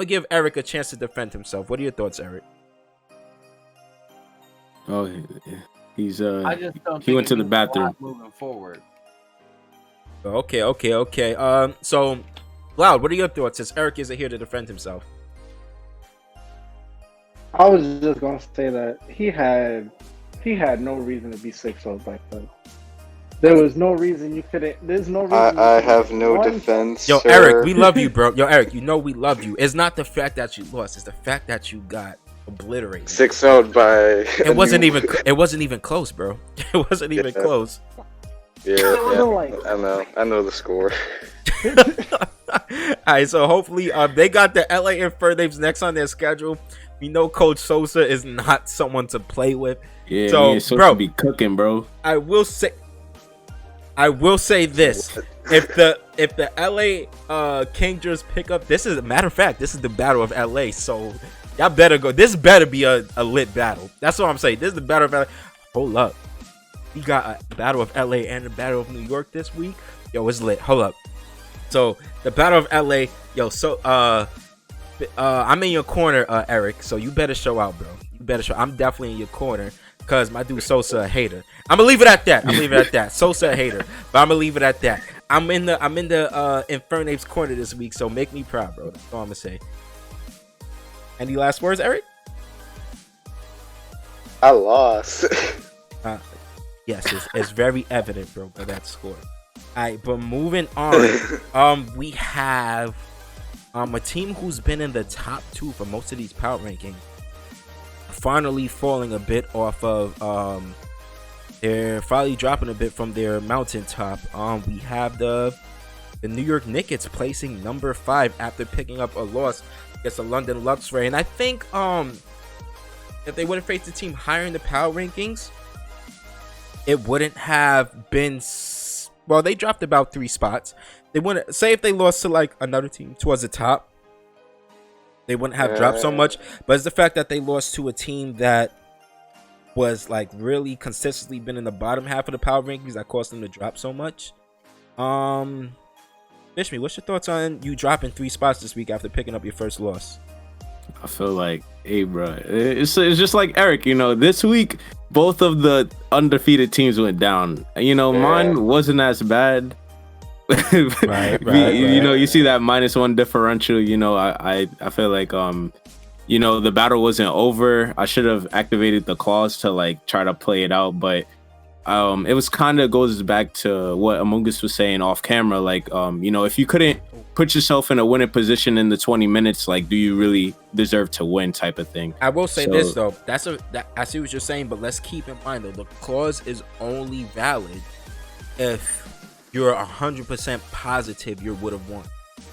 give Eric a chance to defend himself. What are your thoughts, Eric? Oh, he's I just don't he think went to it the means a lot bathroom. moving forward. Okay. So, Loud, what are your thoughts? Since Eric isn't here to defend himself. I was just gonna say that he had no reason to be 6-0 back then. There was no reason you couldn't. There's no reason. I have no defense. Yo, sir. Eric, we love you, bro. Yo, Eric, you know we love you. It's not the fact that you lost; it's the fact that you got obliterated. 6-0 by. It wasn't even close, bro. It wasn't even close. Yeah, I know the score. All right, so hopefully, they got the LA Infernape next on their schedule. We know Coach Sosa is not someone to play with. Yeah, so, he's supposed bro, to be cooking, bro. I will say this: if the LA Kingers pick up, this is a matter of fact, this is the battle of LA. So y'all better go. This better be a lit battle. That's what I'm saying. This is the battle of LA. Hold up, we got a battle of LA and the battle of New York this week. Yo, it's lit. Hold up. So the battle of LA, yo. So I'm in your corner, Eric. So you better show out, bro. You better show. I'm definitely in your corner. Cause my dude Sosa a hater. I'm gonna leave it at that. Sosa a hater, but I'm gonna leave it at that. I'm in the Infernape's corner this week, so make me proud, bro. That's all I'm gonna say. Any last words, Eric? I lost. Yes, it's very evident, bro, by that score. All right, but moving on, we have a team who's been in the top 2 for most of these power rankings. Finally falling a bit off of they're finally dropping a bit from their mountaintop. We have the New York Knicks placing number 5 after picking up a loss against the London Luxray. And I think if they would have faced a team higher in the power rankings, it wouldn't have been well, they dropped about 3 spots. They wouldn't say if they lost to like another team towards the top, they wouldn't have dropped so much, but it's the fact that they lost to a team that was like really consistently been in the bottom half of the power rankings that caused them to drop so much. Bishmi, what's your thoughts on you dropping 3 spots this week after picking up your first loss? I feel like, hey, bro, it's just like Eric. You know, this week both of the undefeated teams went down. You know, mine wasn't as bad. Right. You know, you see that -1 differential. You know, I feel like you know, the battle wasn't over. I should have activated the clause to like try to play it out, but it was kind of goes back to what Amogus was saying off camera. Like, you know, if you couldn't put yourself in a winning position in the 20 minutes, like, do you really deserve to win type of thing? I will say this though, I see what you're saying, but let's keep in mind though, the clause is only valid if you're 100% positive you would have won.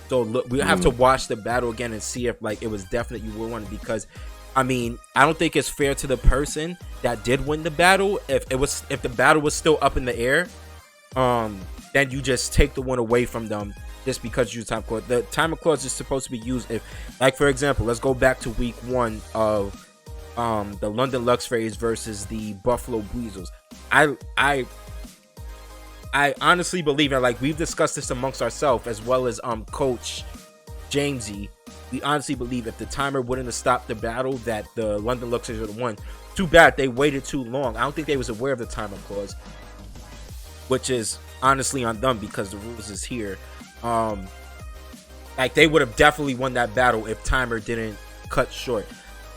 So look, we have to watch the battle again and see if like it was definite you would win, because I mean, I don't think it's fair to the person that did win the battle if the battle was still up in the air, then you just take the one away from them just because you use time clause. The timer clause is supposed to be used if, like, for example, let's go back to week 1 of the London Luxrays versus the Buffalo Weasels. I honestly believe, and like we've discussed this amongst ourselves as well as Coach Jamesy, we honestly believe if the timer wouldn't have stopped the battle, that the London Luxrays would have won. too bad they waited too long. I don't think they was aware of the timer clause, which is honestly on them because the rules is here. Like they would have definitely won that battle if timer didn't cut short.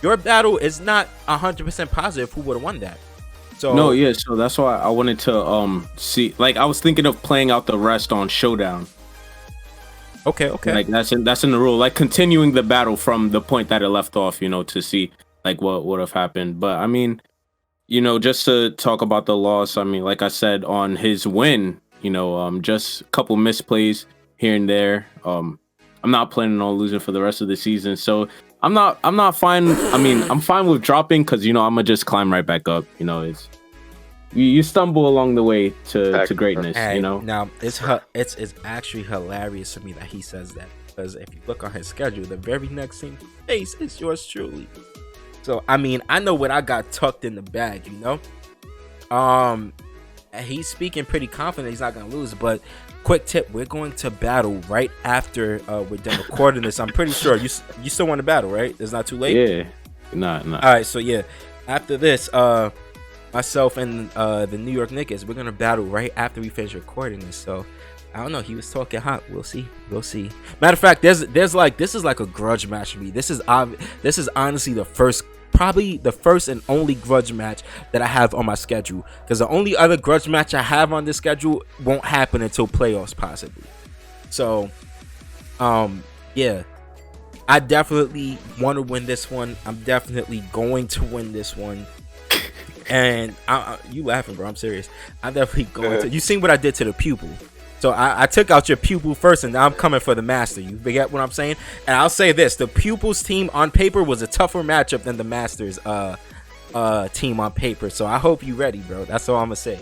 Your battle is not 100% positive who would have won that. So No, yeah, so that's why I wanted to see, like I was thinking of playing out the rest on Showdown. okay. Like that's in the rule, like continuing the battle from the point that it left off, you know, to see like what would have happened. But I mean, you know, just to talk about the loss, I mean, like I said, on his win, you know, just a couple misplays here and there. I'm not planning on losing for the rest of the season, so I'm not fine. I mean, I'm fine with dropping because, you know, I'm gonna just climb right back up. You know, it's you stumble along the way to greatness. Hey, you know. Now it's actually hilarious to me that he says that, because if you look on his schedule, the very next thing he face is yours truly. So I mean, I know what I got tucked in the bag, you know. He's speaking pretty confident he's not gonna lose, but quick tip: we're going to battle right after we're done recording this. I'm pretty sure you still want to battle, right? It's not too late. Yeah, nah. All right, so yeah, after this, myself and the New York Knicks, we're gonna battle right after we finish recording this. So I don't know. He was talking hot. We'll see. Matter of fact, there's like, this is like a grudge match for me. This is honestly probably the first and only grudge match that I have on my schedule, because the only other grudge match I have on this schedule won't happen until playoffs possibly. So yeah, I definitely want to win this one. I'm definitely going to win this one. And you laughing, bro? I'm serious. I'm definitely going to. You seen what I did to the pupil? So I took out your pupil first, and now I'm coming for the master. You get what I'm saying? And I'll say this: the pupils team on paper was a tougher matchup than the masters team on paper. So I hope you ready, bro. That's all I'm gonna say.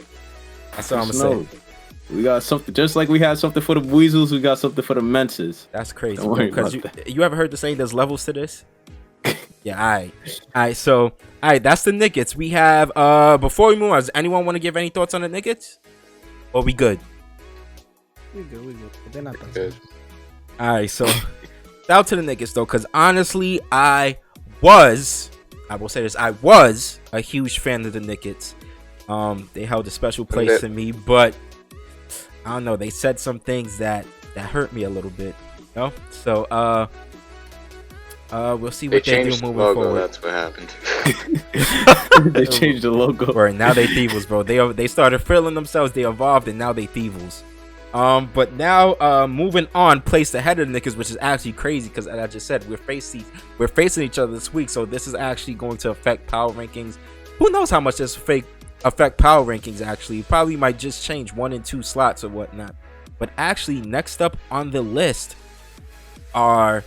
We got something, just like we had something for the Weasels. We got something for the Menses. That's crazy. Don't worry Because about you ever heard the saying, "There's levels to this"? Yeah. All right. So all right, that's the Nuggets. We have before we move on, does anyone want to give any thoughts on the Nuggets? Or we good? We good. But they're not that Good. All right, so shout out to the Nuggets though, because honestly, I was a huge fan of the Nuggets. They held a special place in me, but I don't know. They said some things that hurt me a little bit, you know. So we'll see what they do changed the moving logo, forward. that's what happened. They changed the logo. Right, now they Thievos, bro. They started feeling themselves. They evolved, and now they Thievos. But now moving on, placed ahead of the Knicks, which is actually crazy because, as I just said, we're facing each other this week, so this is actually going to affect power rankings. Who knows how much this affect power rankings? Actually, probably might just change 1 and 2 slots or whatnot. But actually, next up on the list are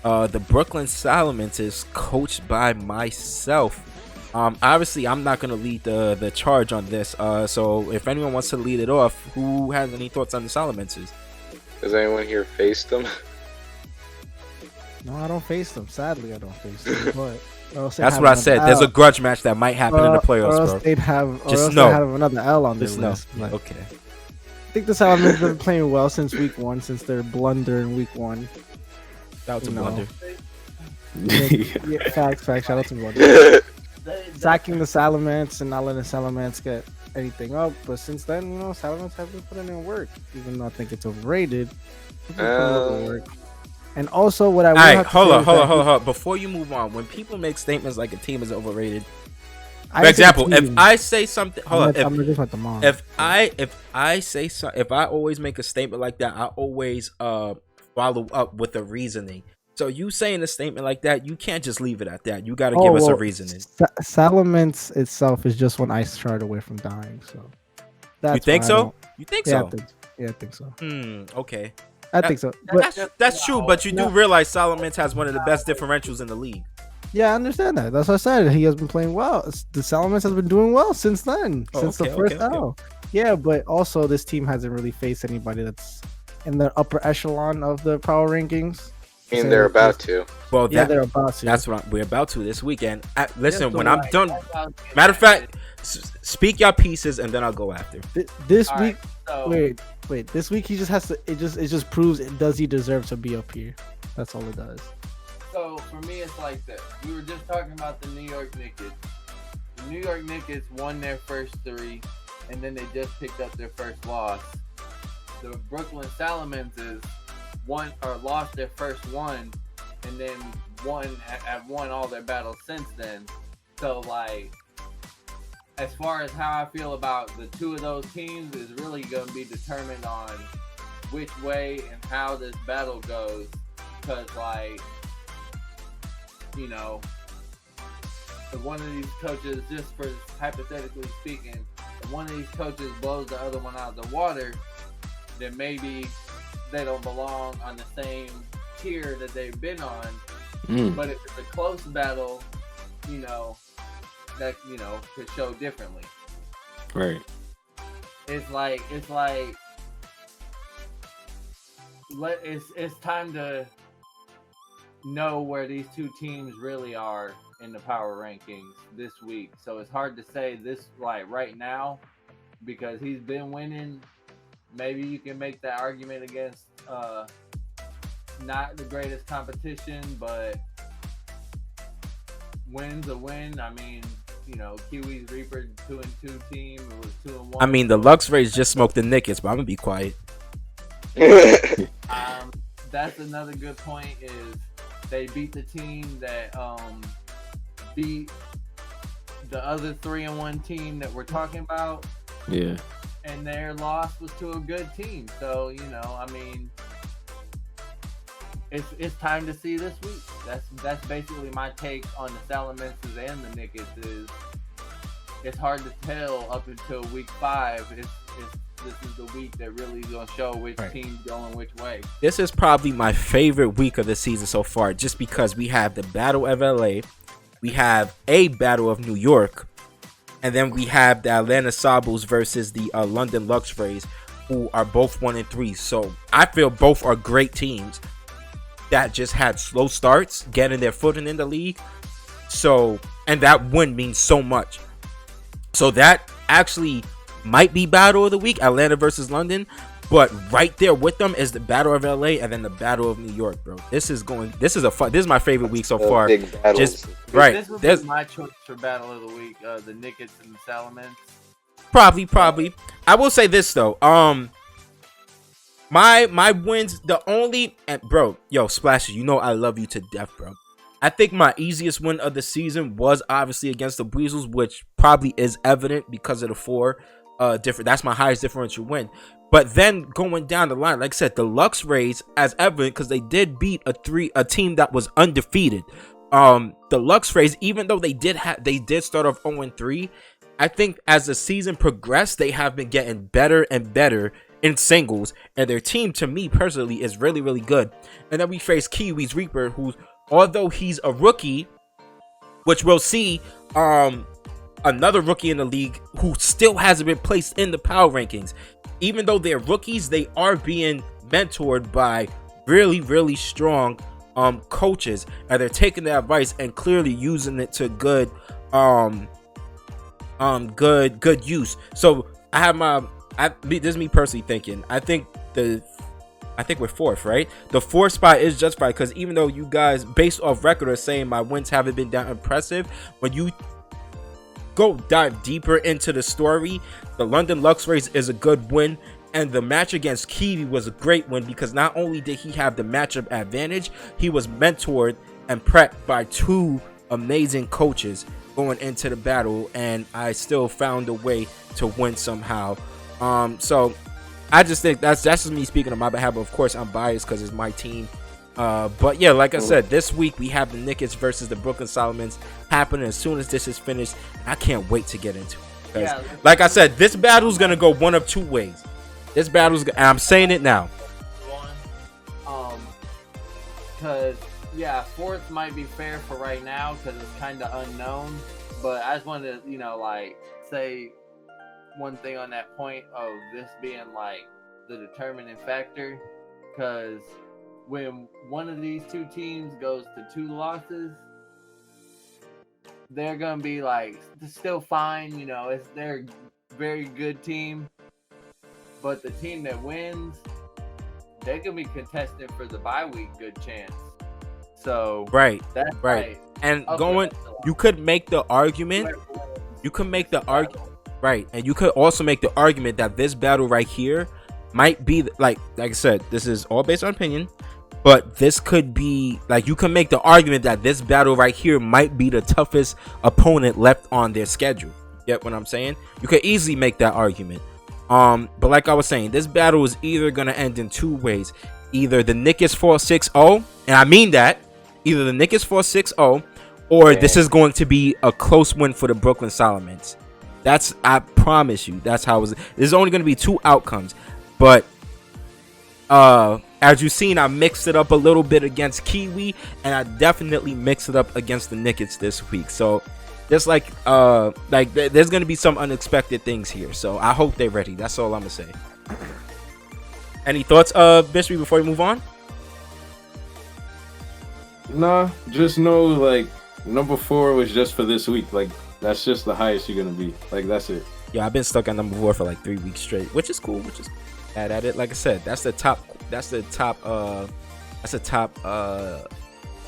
the Brooklyn Salamanders, coached by myself. Obviously, I'm not gonna lead the charge on this. So if anyone wants to lead it off, who has any thoughts on the Salamanders? Has anyone here faced them? No, I don't face them. Sadly, I don't face them. But That's what I said. There's a grudge match that might happen in the playoffs, or bro. else they'd have, Just else know. they'd have another L on their Just know. list. But Okay. I think the Salamanders have been playing well since week 1, since their blunder in week 1. Shout out to No. Blunder. Yeah, facts. Shout out to Blunder. Sacking the Salamanders and not letting the Salamanders get anything up. But since then, you know, Salamanders have been putting in work, even though I think it's overrated. They've been putting a little work. And also, what I All will right, have to hold say on, is hold that on, hold on. Before you move on, when people make statements like a team is overrated, I for say example, if team. I say something, hold on, I'm just like the mom. if I say so, if I always make a statement like that, I always follow up with a reasoning. So you saying a statement like that, you can't just leave it at that. You got to give us a reasoning. Salamence itself is just one ice shard away from dying. So that's You think why I so? don't- You think Yeah, so? I think so. Okay. I think so. But That's true, but you do No. realize Salamence has one of the best differentials in the league. yeah, I understand that. That's what I said. He has been playing well. The Salamence has been doing well since then, Oh, since okay, the first okay. L. Yeah, but also this team hasn't really faced anybody that's in the upper echelon of the power rankings. I mean, they're about to. Well, Yeah, they're about to. that's what we're about to this weekend. Listen, Just when the I'm right. done, matter of fact, speak your pieces and then I'll go after. This All week, right, so wait. This week he just has to. It just proves does he deserve to be up here? That's all it does. So for me, it's like this. We were just talking about the New York Knicks. New York Knicks won their first 3, and then they just picked up their first loss. The Brooklyn Salamanders lost their first 1, and then have won all their battles since then. So like, as far as how I feel about the 2 of those teams is really going to be determined on which way and how this battle goes. Because, like, you know, if one of these coaches, just for hypothetically speaking, if one of these coaches blows the other one out of the water, then maybe they don't belong on the same tier that they've been on. But if it's a close battle, you know, that, you know, could show differently. Right. It's time to know where these 2 teams really are in the power rankings this week. So it's hard to say this like right now because he's been winning. Maybe you can make that argument against not the greatest competition, but win's a win. I mean, you know, Kiwis Reaper 2-2 team. It was 2-1. I mean, the Lux Rays just smoked the Knicks, but I'm gonna be quiet. That's another good point. Is they beat the team that beat the other 3-1 team that we're talking about. Yeah. And their loss was to a good team. So, you know, I mean, it's time to see this week. That's basically my take on the Salamanders and the Knicks. It's hard to tell up until week 5. This is the week that really is going to show which team's going which way. This is probably my favorite week of the season so far, just because we have the Battle of LA, we have a Battle of New York, and then we have the Atlanta Sables versus the London Lux Rays, who are both 1-3. So I feel both are great teams that just had slow starts, getting their footing in the league. So, and that win means so much. So that actually might be Battle of the Week, Atlanta versus London. But right there with them is the Battle of LA and then the Battle of New York, bro. This is my favorite week so far. Big battles. Just right. This would be my choice for Battle of the Week, the Knicks and the Salamanders. Probably. I will say this though. My wins, the only, and bro, yo, Splashy, you know I love you to death, bro. I think my easiest win of the season was obviously against the Weasels, which probably is evident because of the 4 different. That's my highest differential win. But then going down the line, like I said, the Lux Rays as evident because they did beat a team that was undefeated. The Lux Rays, even though they did start off 0-3, I think as the season progressed, they have been getting better and better in singles, and their team, to me personally, is really, really good. And then we face Kiwis Reaper, who's, although he's a rookie, which we'll see, another rookie in the league who still hasn't been placed in the power rankings. Even though they're rookies, they are being mentored by really, really strong coaches, and they're taking their advice and clearly using it to good use. So I have this is me personally thinking. I think we're 4th, right? The 4th spot is justified because even though you guys, based off record, are saying my wins haven't been that impressive, when you go dive deeper into the story, the London Lux Rays is a good win, and the match against Kiwi was a great win because not only did he have the matchup advantage, he was mentored and prepped by 2 amazing coaches going into the battle, and I still found a way to win somehow. So I just think that's just me speaking on my behalf, but of course I'm biased because it's my team. But yeah, like I said, this week we have the Knicks versus the Brooklyn Salamanders happening as soon as this is finished. I can't wait to get into it. Yeah, like I said, this battle's gonna go one of 2 ways. This battle's, and I'm saying it now. Because yeah, 4th might be fair for right now because it's kind of unknown. But I just wanted to, like, say one thing on that point of this being like the determining factor, because when one of these 2 teams goes to 2 losses, they're gonna be like still fine, they're a very good team, but the team that wins, they're gonna be contesting for the bye week good chance. So right, that's right. And you could make the argument. you can make the argument, right? And you could also make the argument that this battle right here might be like I said, this is all based on opinion, but this could be like you can make the argument that this battle right here might be the toughest opponent left on their schedule. Get what I'm saying? You could easily make that argument. But like I was saying, this battle is either gonna end in two ways. Either the Knicks fall 6-0, and I mean that. Either the Knicks fall 6-0, or this is going to be a close win for the Brooklyn Solomons. I promise you, that's how it was. There's only gonna be two outcomes. But as you've seen, I mixed it up a little bit against Kiwi, and I definitely mixed it up against the Knicks this week. So just like there's gonna be some unexpected things here. So I hope they're ready. That's all I'm gonna say. Any thoughts, Bishop, before we move on? Nah, just know like number 4 was just for this week. Like that's just the highest you're gonna be. Like that's it. Yeah, I've been stuck at number 4 for like 3 weeks straight, which is cool. At it. Like I said, that's the top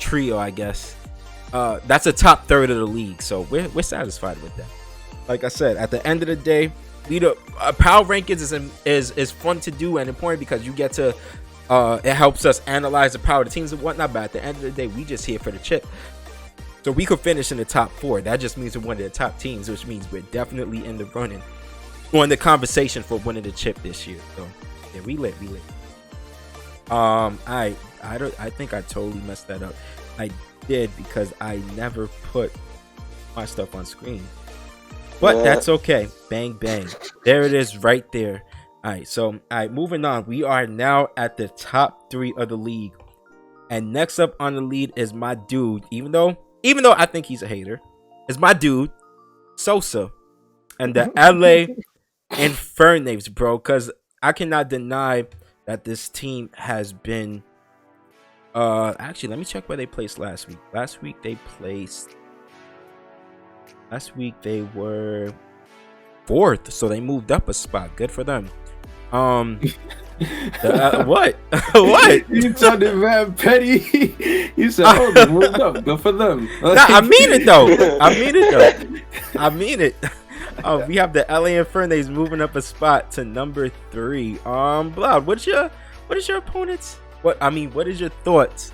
trio, I guess. That's the top third of the league, so we're satisfied with that. Like I said, at the end of the day, power rankings is fun to do and important because you get to it helps us analyze the power of the teams and whatnot. But at the end of the day, we just here for the chip. So we could finish in the top 4. That just means we're one of the top teams, which means we're definitely in the running or in the conversation for winning the chip this year. So yeah, we lit. I think I totally messed that up. I did because I never put my stuff on screen. But that's okay. Bang bang. There it is right there. Alright, moving on. We are now at the top 3 of the league. And next up on the lead is my dude, even though I think he's a hater, is my dude, Sosa. And the LA Infernape, bro. Because I cannot deny that this team has been actually, let me check where they placed last week. Last week they were 4th, so they moved up a spot. Good for them. What? What? You sounded mad petty. You said, "Oh, they moved up. Good for them." Nah, I mean it though. I mean it. We have the LA Infernape moving up a spot to number 3. Blood, what is your opponent's? What is your thoughts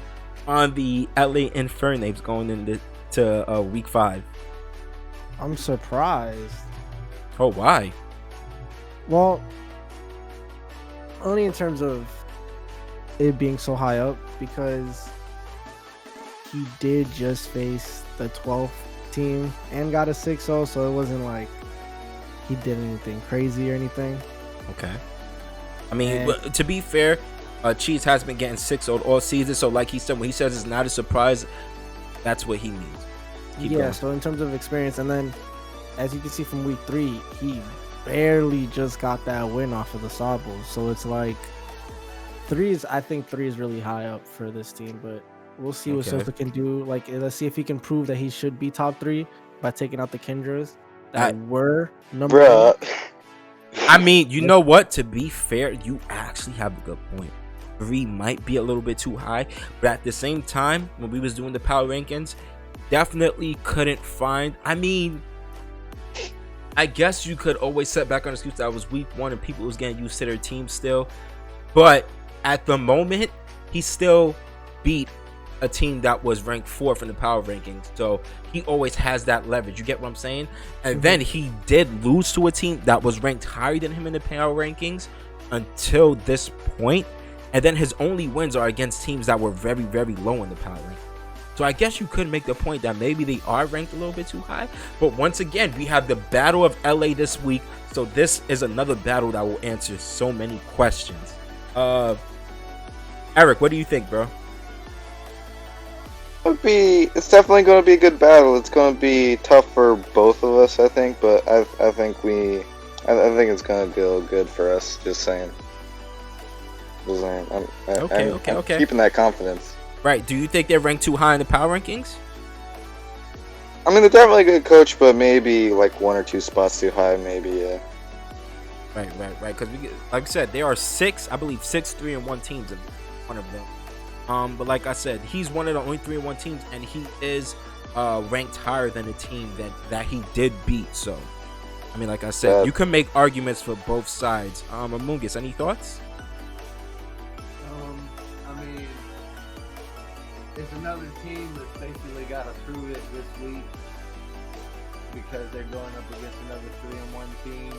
on the LA Infernape going into week 5? I'm surprised. Oh, why? Well, only in terms of it being so high up, because he did just face the 12th team and got a 6-0, so it wasn't like he did anything crazy or anything. Okay. I mean, to be fair, Cheese has been getting 6-0 all season, so like he said, when he says it's not a surprise, that's what he means. Keep going. So in terms of experience, and then as you can see from week 3, he barely just got that win off of the Sabres. So it's like I think 3 is really high up for this team, but we'll see what Sosa can do. Like, let's see if he can prove that he should be top 3 by taking out the Kendras that were number 1. I mean, you know what? To be fair, you actually have a good point. 3 might be a little bit too high, but at the same time, when we was doing the power rankings, definitely couldn't find. I mean, I guess you could always set back on excuse that was week 1 and people was getting used to their team still, but at the moment, he still beat a team that was ranked 4th in the power rankings, so he always has that leverage. You get what I'm saying? And then he did lose to a team that was ranked higher than him in the power rankings until this point, and then his only wins are against teams that were very, very low in the power rankings. So I guess you could make the point that maybe they are ranked a little bit too high. But once again, we have the Battle of LA this week, so this is another battle that will answer so many questions. Eric, what do you think, bro? It's definitely going to be a good battle. It's going to be tough for both of us, I think, but I think it's going to go good for us. Just saying. I'm keeping that confidence. Right. Do you think they're ranked too high in the power rankings? I mean, they're definitely a good coach, but maybe like 1 or 2 spots too high, maybe, yeah. Right. Because like I said, there are 6, I believe 6 3-1 teams in one of them. But like I said, he's one of the only 3-1 teams, and he is ranked higher than the team that he did beat. So, I mean, like I said, Yeah. you can make arguments for both sides. Amungus, any thoughts? I mean, it's another team that's basically got to prove it this week because they're going up against another 3-1 team.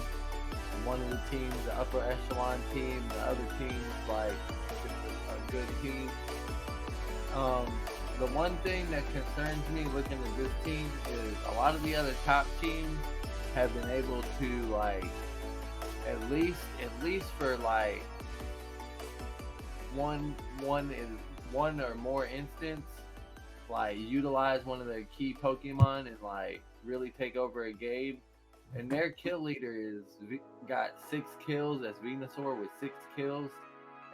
One of the teams, the upper echelon team, the other team's like a good team. The one thing that concerns me looking at this team is a lot of the other top teams have been able to like at least for like one or more instance, like utilize one of their key Pokemon and like really take over a game. And their kill leader got 6 kills. That's Venusaur with 6 kills,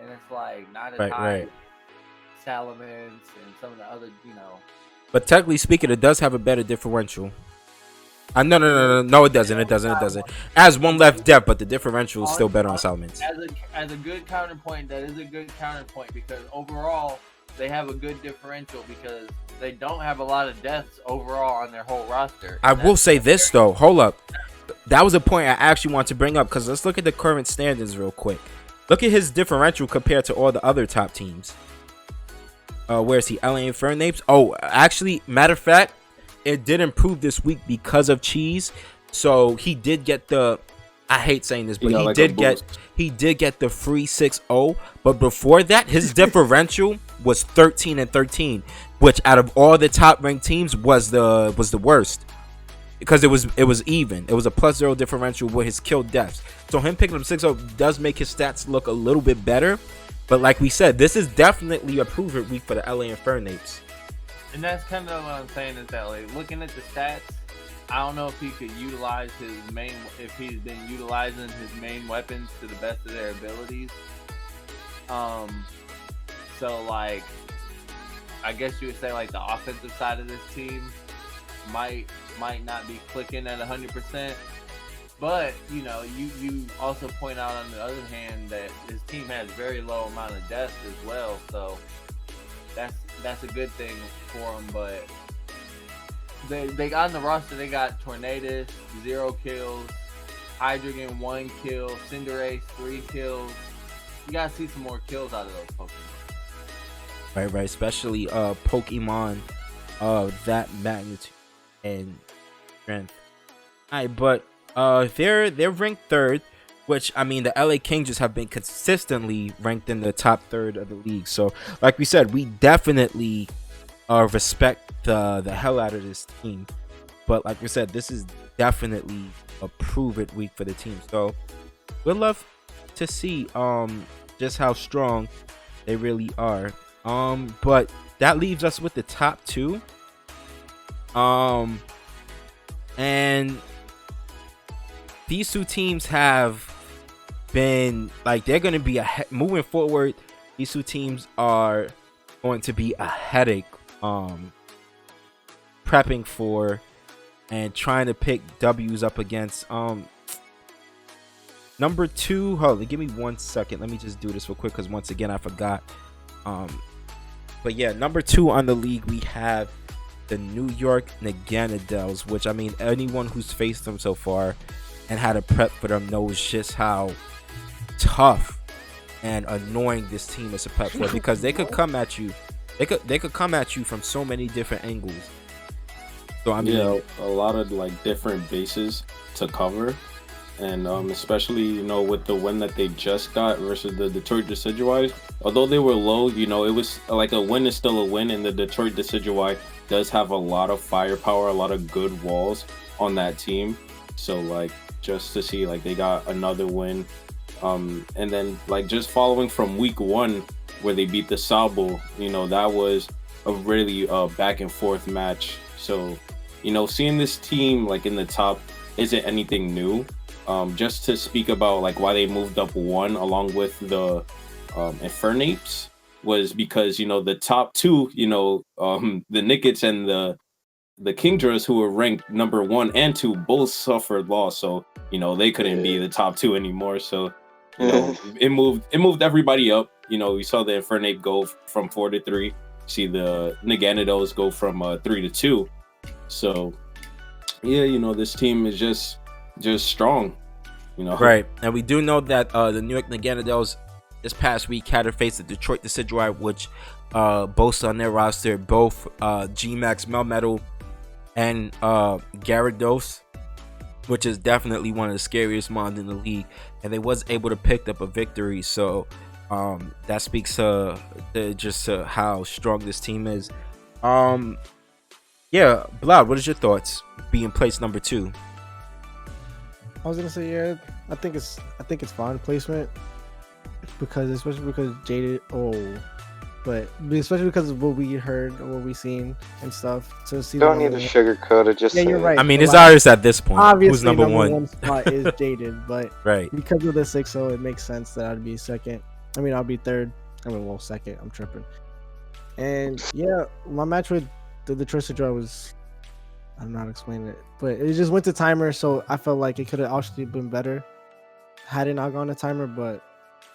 and it's like not as high as Salamence and some of the other, But technically speaking, it does have a better differential. No, it doesn't. It has one left depth, but the differential is still better on Salamence. As a good counterpoint, that is a good counterpoint because overall they have a good differential because they don't have a lot of deaths overall on their whole roster. I will say this though. Hold up. That was a point I actually want to bring up because let's look at the current standings real quick. Look at his differential compared to all the other top teams. Where is he? LA Infernape. Oh, actually, matter of fact, it did improve this week because of Cheese. So he did get the. I hate saying this, but he did get the free 6-0. But before that, his differential was 13-13, which out of all the top ranked teams was the worst. Because it was even. It was a +0 differential with his kill deaths. So him picking up 6-0 does make his stats look a little bit better. But like we said, this is definitely a prove-it week for the LA Infernapes. And that's kind of what I'm saying is that like looking at the stats, I don't know if he could utilize if he's been utilizing his main weapons to the best of their abilities. So like, I guess you would say like the offensive side of this team might not be clicking at 100%, but you also point out on the other hand that his team has very low amount of deaths as well, so that's a good thing for him. But they got on the roster, they got Tornadus 0 kills, Hydreigon 1 kill, Cinderace 3 kills. You gotta see some more kills out of those Pokemon. Right, especially Pokemon of that magnitude and strength. Alright, but they're ranked third, which I mean the LA Kings have been consistently ranked in the top third of the league. So like we said, we definitely respect the hell out of this team. But like we said, this is definitely a prove it week for the team. So we'd love to see just how strong they really are. But that leaves us with the top two. And these two teams have been like they're going to be moving forward. These two teams are going to be a headache prepping for and trying to pick W's up against number 2. Hold on, give me 1 second. Let me just do this real quick because once again I forgot. But yeah, number 2 on the league we have the New York Naganadels, which I mean anyone who's faced them so far and had to prep for them knows just how tough and annoying this team is to prep for, because they could come at you. They could come at you from so many different angles. So I mean, a lot of like different bases to cover, and especially with the win that they just got versus the Detroit Decidueye. Although they were low, it was like a win is still a win, and the Detroit Decidueye does have a lot of firepower, a lot of good walls on that team. So like just to see like they got another win, and then like just following from week 1 where they beat the Sabo, that was a really back and forth match. So seeing this team like in the top isn't anything new. Just to speak about like why they moved up 1 along with the Infernapes was because the top 2, the Nickets and the Kingdras, who were ranked number 1 and 2, both suffered loss, so they couldn't be the top 2 anymore. So it moved everybody up. We saw the Infernape go from 4 to 3. See the Naganadels go from 3 to 2. So yeah, this team is just strong. Right, and we do know that the New York Nightingales this past week had to face the Detroit Decidueye, which boasts on their roster both G-Max Melmetal and Gyarados, which is definitely one of the scariest mons in the league, and they was able to pick up a victory. So that speaks to how strong this team is. Yeah, Blood, what is your thoughts being placed number 2? I was gonna say, yeah, I think it's fine placement especially because Jaded. But especially because of what we heard or what we seen and stuff. So see, Don't need to sugarcoat it. Just yeah, say you're it. right. I mean, So, it's like, ours at this point. obviously, Who's number one? spot is Jaded, but Right. because of the 6-0, it makes sense that I'd be second. I mean, I'll be third. Second. I'm tripping. And yeah, my match with the Detroit Decidueye was, I'm not explaining it, but it just went to timer, so I felt like it could have actually been better had it not gone to timer. But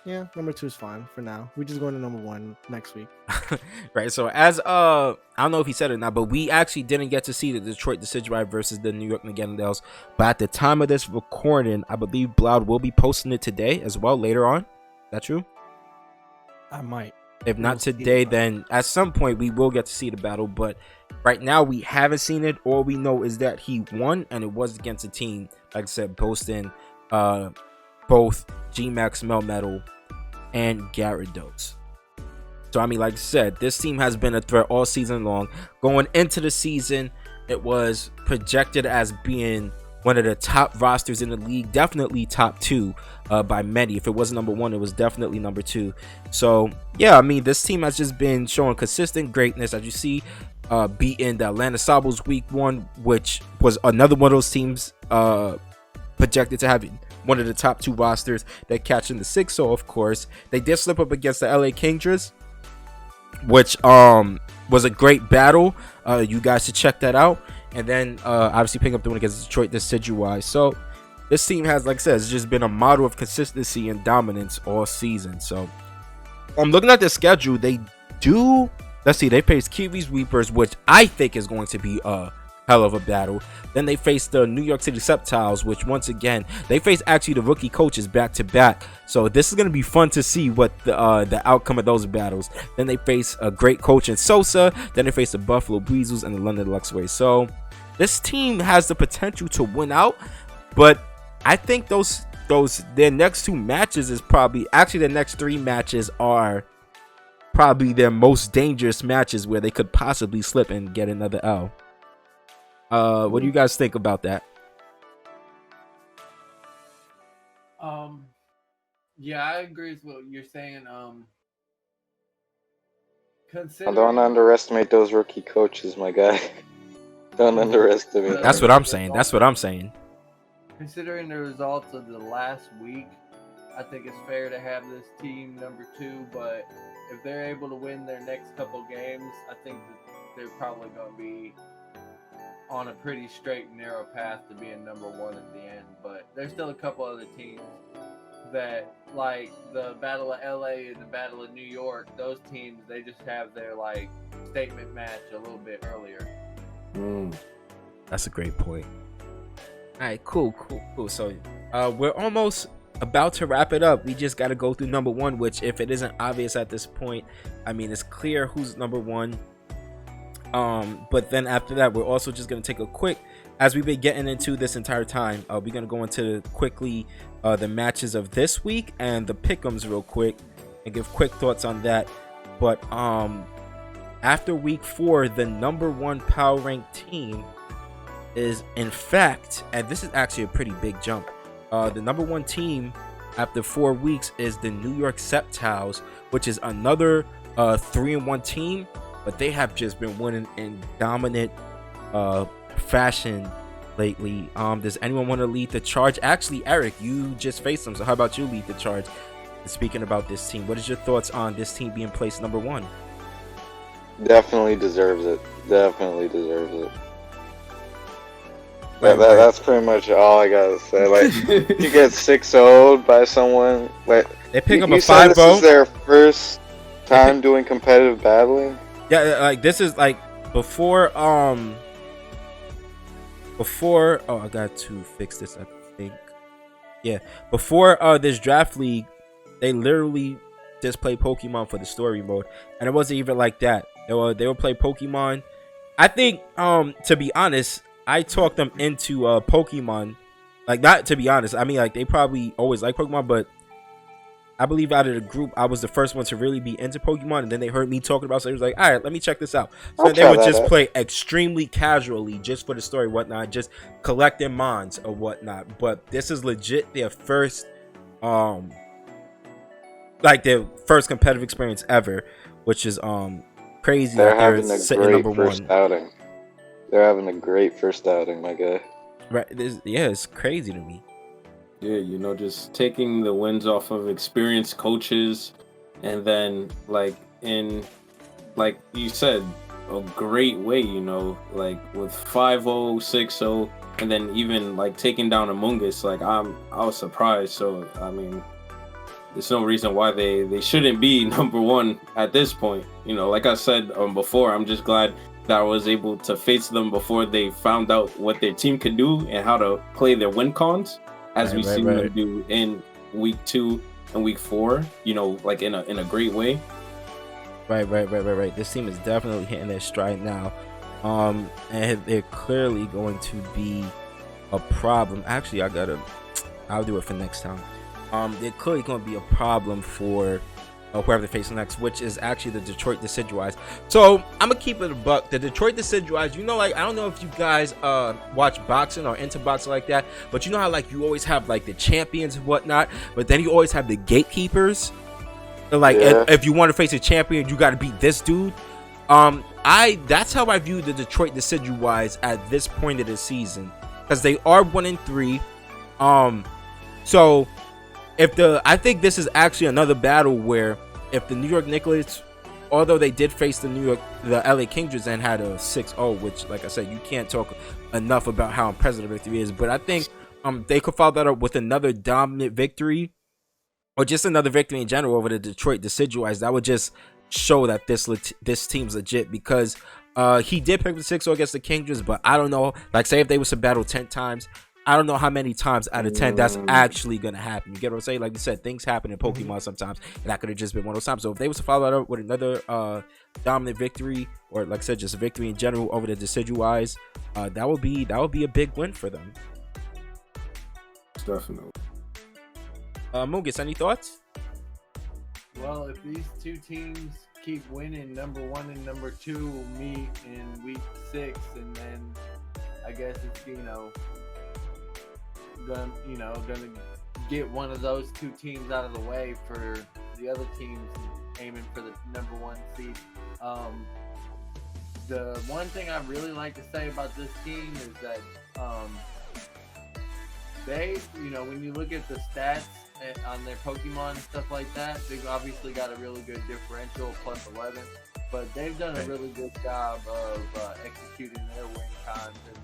yeah, number 2 is fine for now. We're just going to number 1 next week. Right. So as I don't know if he said it or not, but we actually didn't get to see the Detroit Decidueye versus the New York Nightingales. But at the time of this recording, I believe Bloud will be posting it today as well later on. Is that true? I might. If not We'll see. today, then at some point we will get to see the battle. But right now we haven't seen it. All we know is that he won, and it was against a team, like I said, boasting both G-Max Melmetal and Gyarados. So I mean, like I said, this team has been a threat all season long. Going into the season, it was projected as being one of the top rosters in the league, definitely top 2 by many. If it wasn't number 1, it was definitely number 2. So yeah, I mean, this team has just been showing consistent greatness, as you see, beating the Atlanta Sables week 1, which was another one of those teams projected to have one of the top 2 rosters. They're catching the 6-0, of course. They did slip up against the LA Kingdras, which was a great battle. You guys should check that out. And then obviously picking up the one against Detroit Decidueye. So this team has, like I said, it's just been a model of consistency and dominance all season. So I'm looking at the schedule. They face Kiwis Reapers, which I think is going to be a hell of a battle. Then they face the New York City Sceptiles, which once again, they face actually the rookie coaches back to back. So this is going to be fun to see what the outcome of those battles. Then they face a great coach in Sosa. Then they face the Buffalo Breezels and the London Luxways. So this team has the potential to win out, but I think their next 2 matches is probably, actually their next 3 matches are probably their most dangerous matches where they could possibly slip and get another L. What do you guys think about that? Yeah, I agree with what you're saying. Don't underestimate those rookie coaches, my guy. Don't underestimate them. That's what I'm saying. Considering the results of the last week, I think it's fair to have this team number 2. But if they're able to win their next couple games, I think that they're probably going to be on a pretty straight and narrow path to being number 1 at the end. But there's still a couple other teams that, like the Battle of LA and the Battle of New York, those teams, they just have their like statement match a little bit earlier. That's a great point. All right, cool. So we're almost about to wrap it up. We just got to go through number 1, which, if it isn't obvious at this point, I mean, it's clear who's number 1. But then after that, we're also just going to take a quick, as we've been getting into this entire time, we're going to go into quickly the matches of this week and the pick'ems real quick and give quick thoughts on that. But after week 4, the number 1 power ranked team is, in fact, and this is actually a pretty big jump, the number 1 team after 4 weeks is the New York Sceptiles, which is another 3-1 team, but they have just been winning in dominant fashion lately. Does anyone want to lead the charge? Actually, Eric, you just faced them, so how about you lead the charge? Speaking about this team, what is your thoughts on this team being placed number 1? Definitely deserves it. That's pretty much all I gotta say. Like, you get 6-0'd by someone. Like, they pick up a 5-0. This is their first time doing competitive battling. Yeah, like this is like before before. Oh, I got to fix this. I think. Yeah, before this draft league, they literally just play Pokemon for the story mode, and it wasn't even like that. They would play Pokemon. I think to be honest, I talked them into Pokemon. Like, not to be honest, I mean, like, they probably always like Pokemon, but I believe out of the group, I was the first one to really be into Pokemon, and then they heard me talking about it, so they was like, all right, let me check this out. So they would just play extremely casually, just for the story, whatnot, just collecting mons or whatnot. But this is legit their first, like, their first competitive experience ever, which is crazy. They're that having they're a sitting great number first one. outing. They're having a great first outing, my guy. Right? Yeah, it's crazy to me. Yeah, you know, just taking the wins off of experienced coaches, and then like you said, a great way, you know, like with 5-0, 6-0, and then even like taking down Among Us. Like I was surprised. So I mean, there's no reason why they shouldn't be number one at this point. You know, like I said before, I'm just glad that I was able to face them before they found out what their team could do and how to play their win cons, as we seen them do in week 2 and week 4. You know, like in a great way. Right. This team is definitely hitting their stride now, and they're clearly going to be a problem. Actually, I'll do it for next time. They're clearly going to be a problem for whoever they're facing next, which is actually the Detroit Decidueyes. So I'm gonna keep it a buck. The Detroit Decidueyes, you know, like, I don't know if you guys watch boxing or into boxing like that, but you know how like you always have like the champions and whatnot, but then you always have the gatekeepers. So, like, if you want to face a champion, you got to beat this dude. That's how I view the Detroit Decidueyes at this point of the season, because they are 1-3. So I think this is actually another battle where if the New York Nickels, although they did face the LA Kingdreds and had a 6-0, which, like I said, you can't talk enough about how impressive the victory is, but I think they could follow that up with another dominant victory, or just another victory in general over the Detroit Decidueyes. That would just show that this team's legit, because he did pick the 6-0 against the Kingdreds, but I don't know, like, say if they was to battle 10 times, I don't know how many times out of 10 that's actually gonna happen. You get what I'm saying? Like you said, things happen in Pokemon sometimes, and that could have just been one of those times. So if they was to follow that up with another dominant victory, or like I said, just a victory in general over the Decidueyes, that would be a big win for them. Definitely. Mungus, any thoughts? Well, if these two teams keep winning, number 1 and number 2 will meet in week 6, and then I guess it's gonna get one of those two teams out of the way for the other teams aiming for the number 1 seed. The one thing I really like to say about this team is that they, when you look at the stats on their Pokemon and stuff like that, they've obviously got a really good differential, plus 11, but they've done a really good job of executing their win cons, and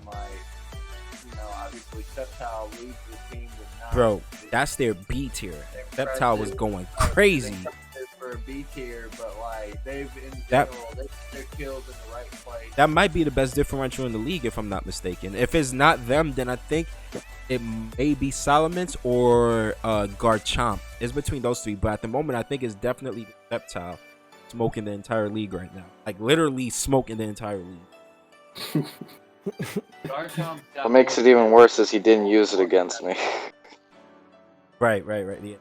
obviously Sceptile leads the team with 9. Bro, that's their B tier. Sceptile was going crazy. For a B tier, but like they're killed in the right place. That might be the best differential in the league, if I'm not mistaken. If it's not them, then I think it may be Salamence or Garchomp. It's between those 3, but at the moment, I think it's definitely Sceptile smoking the entire league right now. Like, literally smoking the entire league. What makes it even worse is he didn't use it against me. Right, yeah.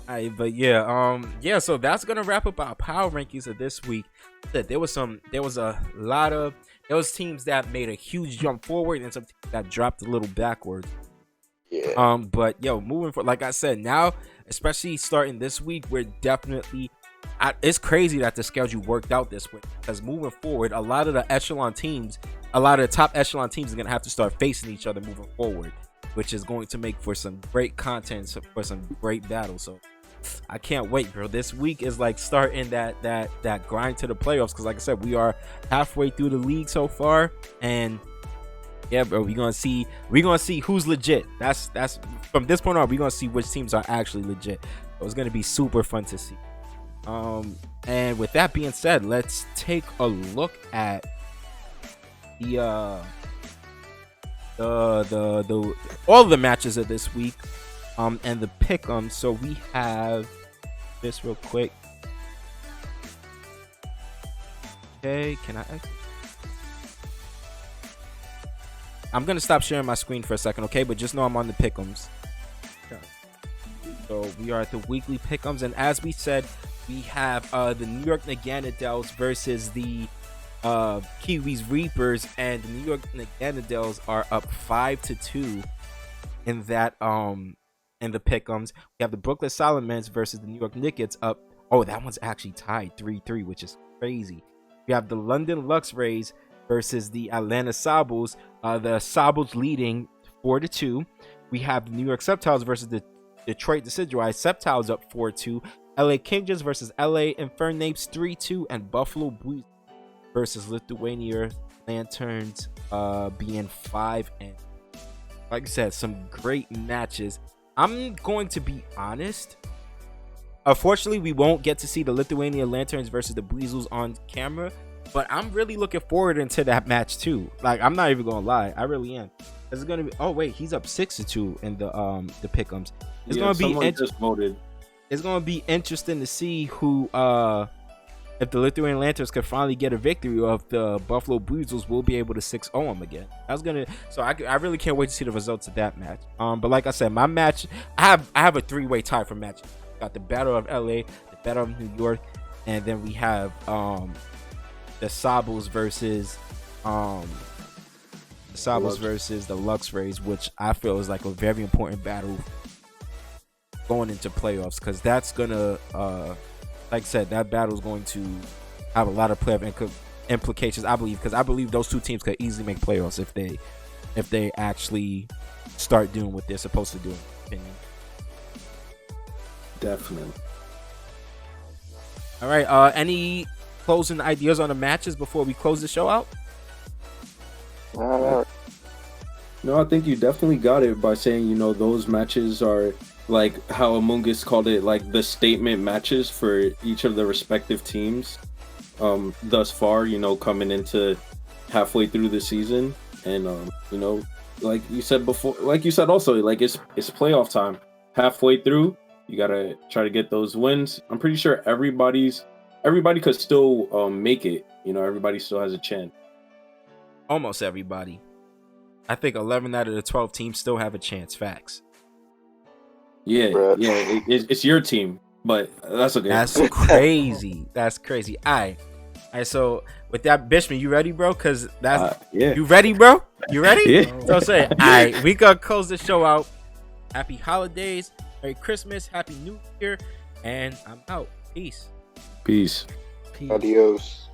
Alright, but yeah, so that's gonna wrap up our power rankings of this week. There was teams that made a huge jump forward and some teams that dropped a little backwards. Yeah. But moving forward, like I said, now, especially starting this week, we're definitely it's crazy that the schedule worked out this way, because moving forward, a lot of the top echelon teams are gonna have to start facing each other moving forward, which is going to make for some great content, for some great battles. So I can't wait, bro. This week is like starting that grind to the playoffs, because like I said, we are halfway through the league so far, and yeah, bro, we're gonna see who's legit. That's from this point on, we're gonna see which teams are actually legit. So it's gonna be super fun to see. And with that being said, let's take a look at the all the matches of this week, and the pick'em. So we have this real quick. Okay, I'm gonna stop sharing my screen for a second, okay? But just know I'm on the pick'ems. So we are at the weekly pick'ems, and as we said, we have the New York Naganadels versus the Kiwis Reapers, and the New York Naganadels are up 5-2 in that in the pick'ems. We have the Brooklyn Solomons versus the New York Knickets up. Oh, that one's actually tied 3-3, which is crazy. We have the London Lux Rays versus the Atlanta Sables. The Sables leading 4-2. We have the New York Septiles versus the Detroit Decidueye. Septiles up 4-2. LA Kingdoms versus LA Infernapes 3-2, and Buffalo Blues versus Lithuania Lanterns being 5. And like I said, some great matches. I'm going to be honest. Unfortunately, we won't get to see the Lithuania Lanterns versus the Weasels on camera, but I'm really looking forward into that match too. Like, I'm not even gonna lie, I really am. It's gonna be. Oh wait, he's up 6-2 in the pick'ems. It's gonna be just voted. It's gonna be interesting to see who if the Lithuanian Lanterns can finally get a victory, or if the Buffalo Weasels will be able to 6-0 them again. I really can't wait to see the results of that match. But like I said, my match, I have a 3-way tie for match. Got the Battle of LA, the Battle of New York, and then we have the Sables versus versus the Lux Rays, which I feel is like a very important battle going into playoffs, because that's gonna like I said, that battle is going to have a lot of playoff implications, I believe, because I believe those two teams could easily make playoffs if they actually start doing what they're supposed to do, in my opinion. Definitely. All right. Any closing ideas on the matches before we close the show out? No, I think you definitely got it by saying, those matches are like how Amungus called it, like the statement matches for each of the respective teams thus far, coming into halfway through the season. And, like you said before, like you said also, like it's playoff time. Halfway through, you gotta try to get those wins. I'm pretty sure everybody could still make it. Everybody still has a chance. Almost everybody. I think 11 out of the 12 teams still have a chance. Facts. Yeah, it's your team, but that's okay. That's crazy. That's crazy. All right. So with that, Bishman, you ready, bro? Cause that's You ready, bro? You ready? Yeah. So say, all right, we gonna close the show out. Happy holidays, Merry Christmas, Happy New Year, and I'm out. Peace. Peace. Adios.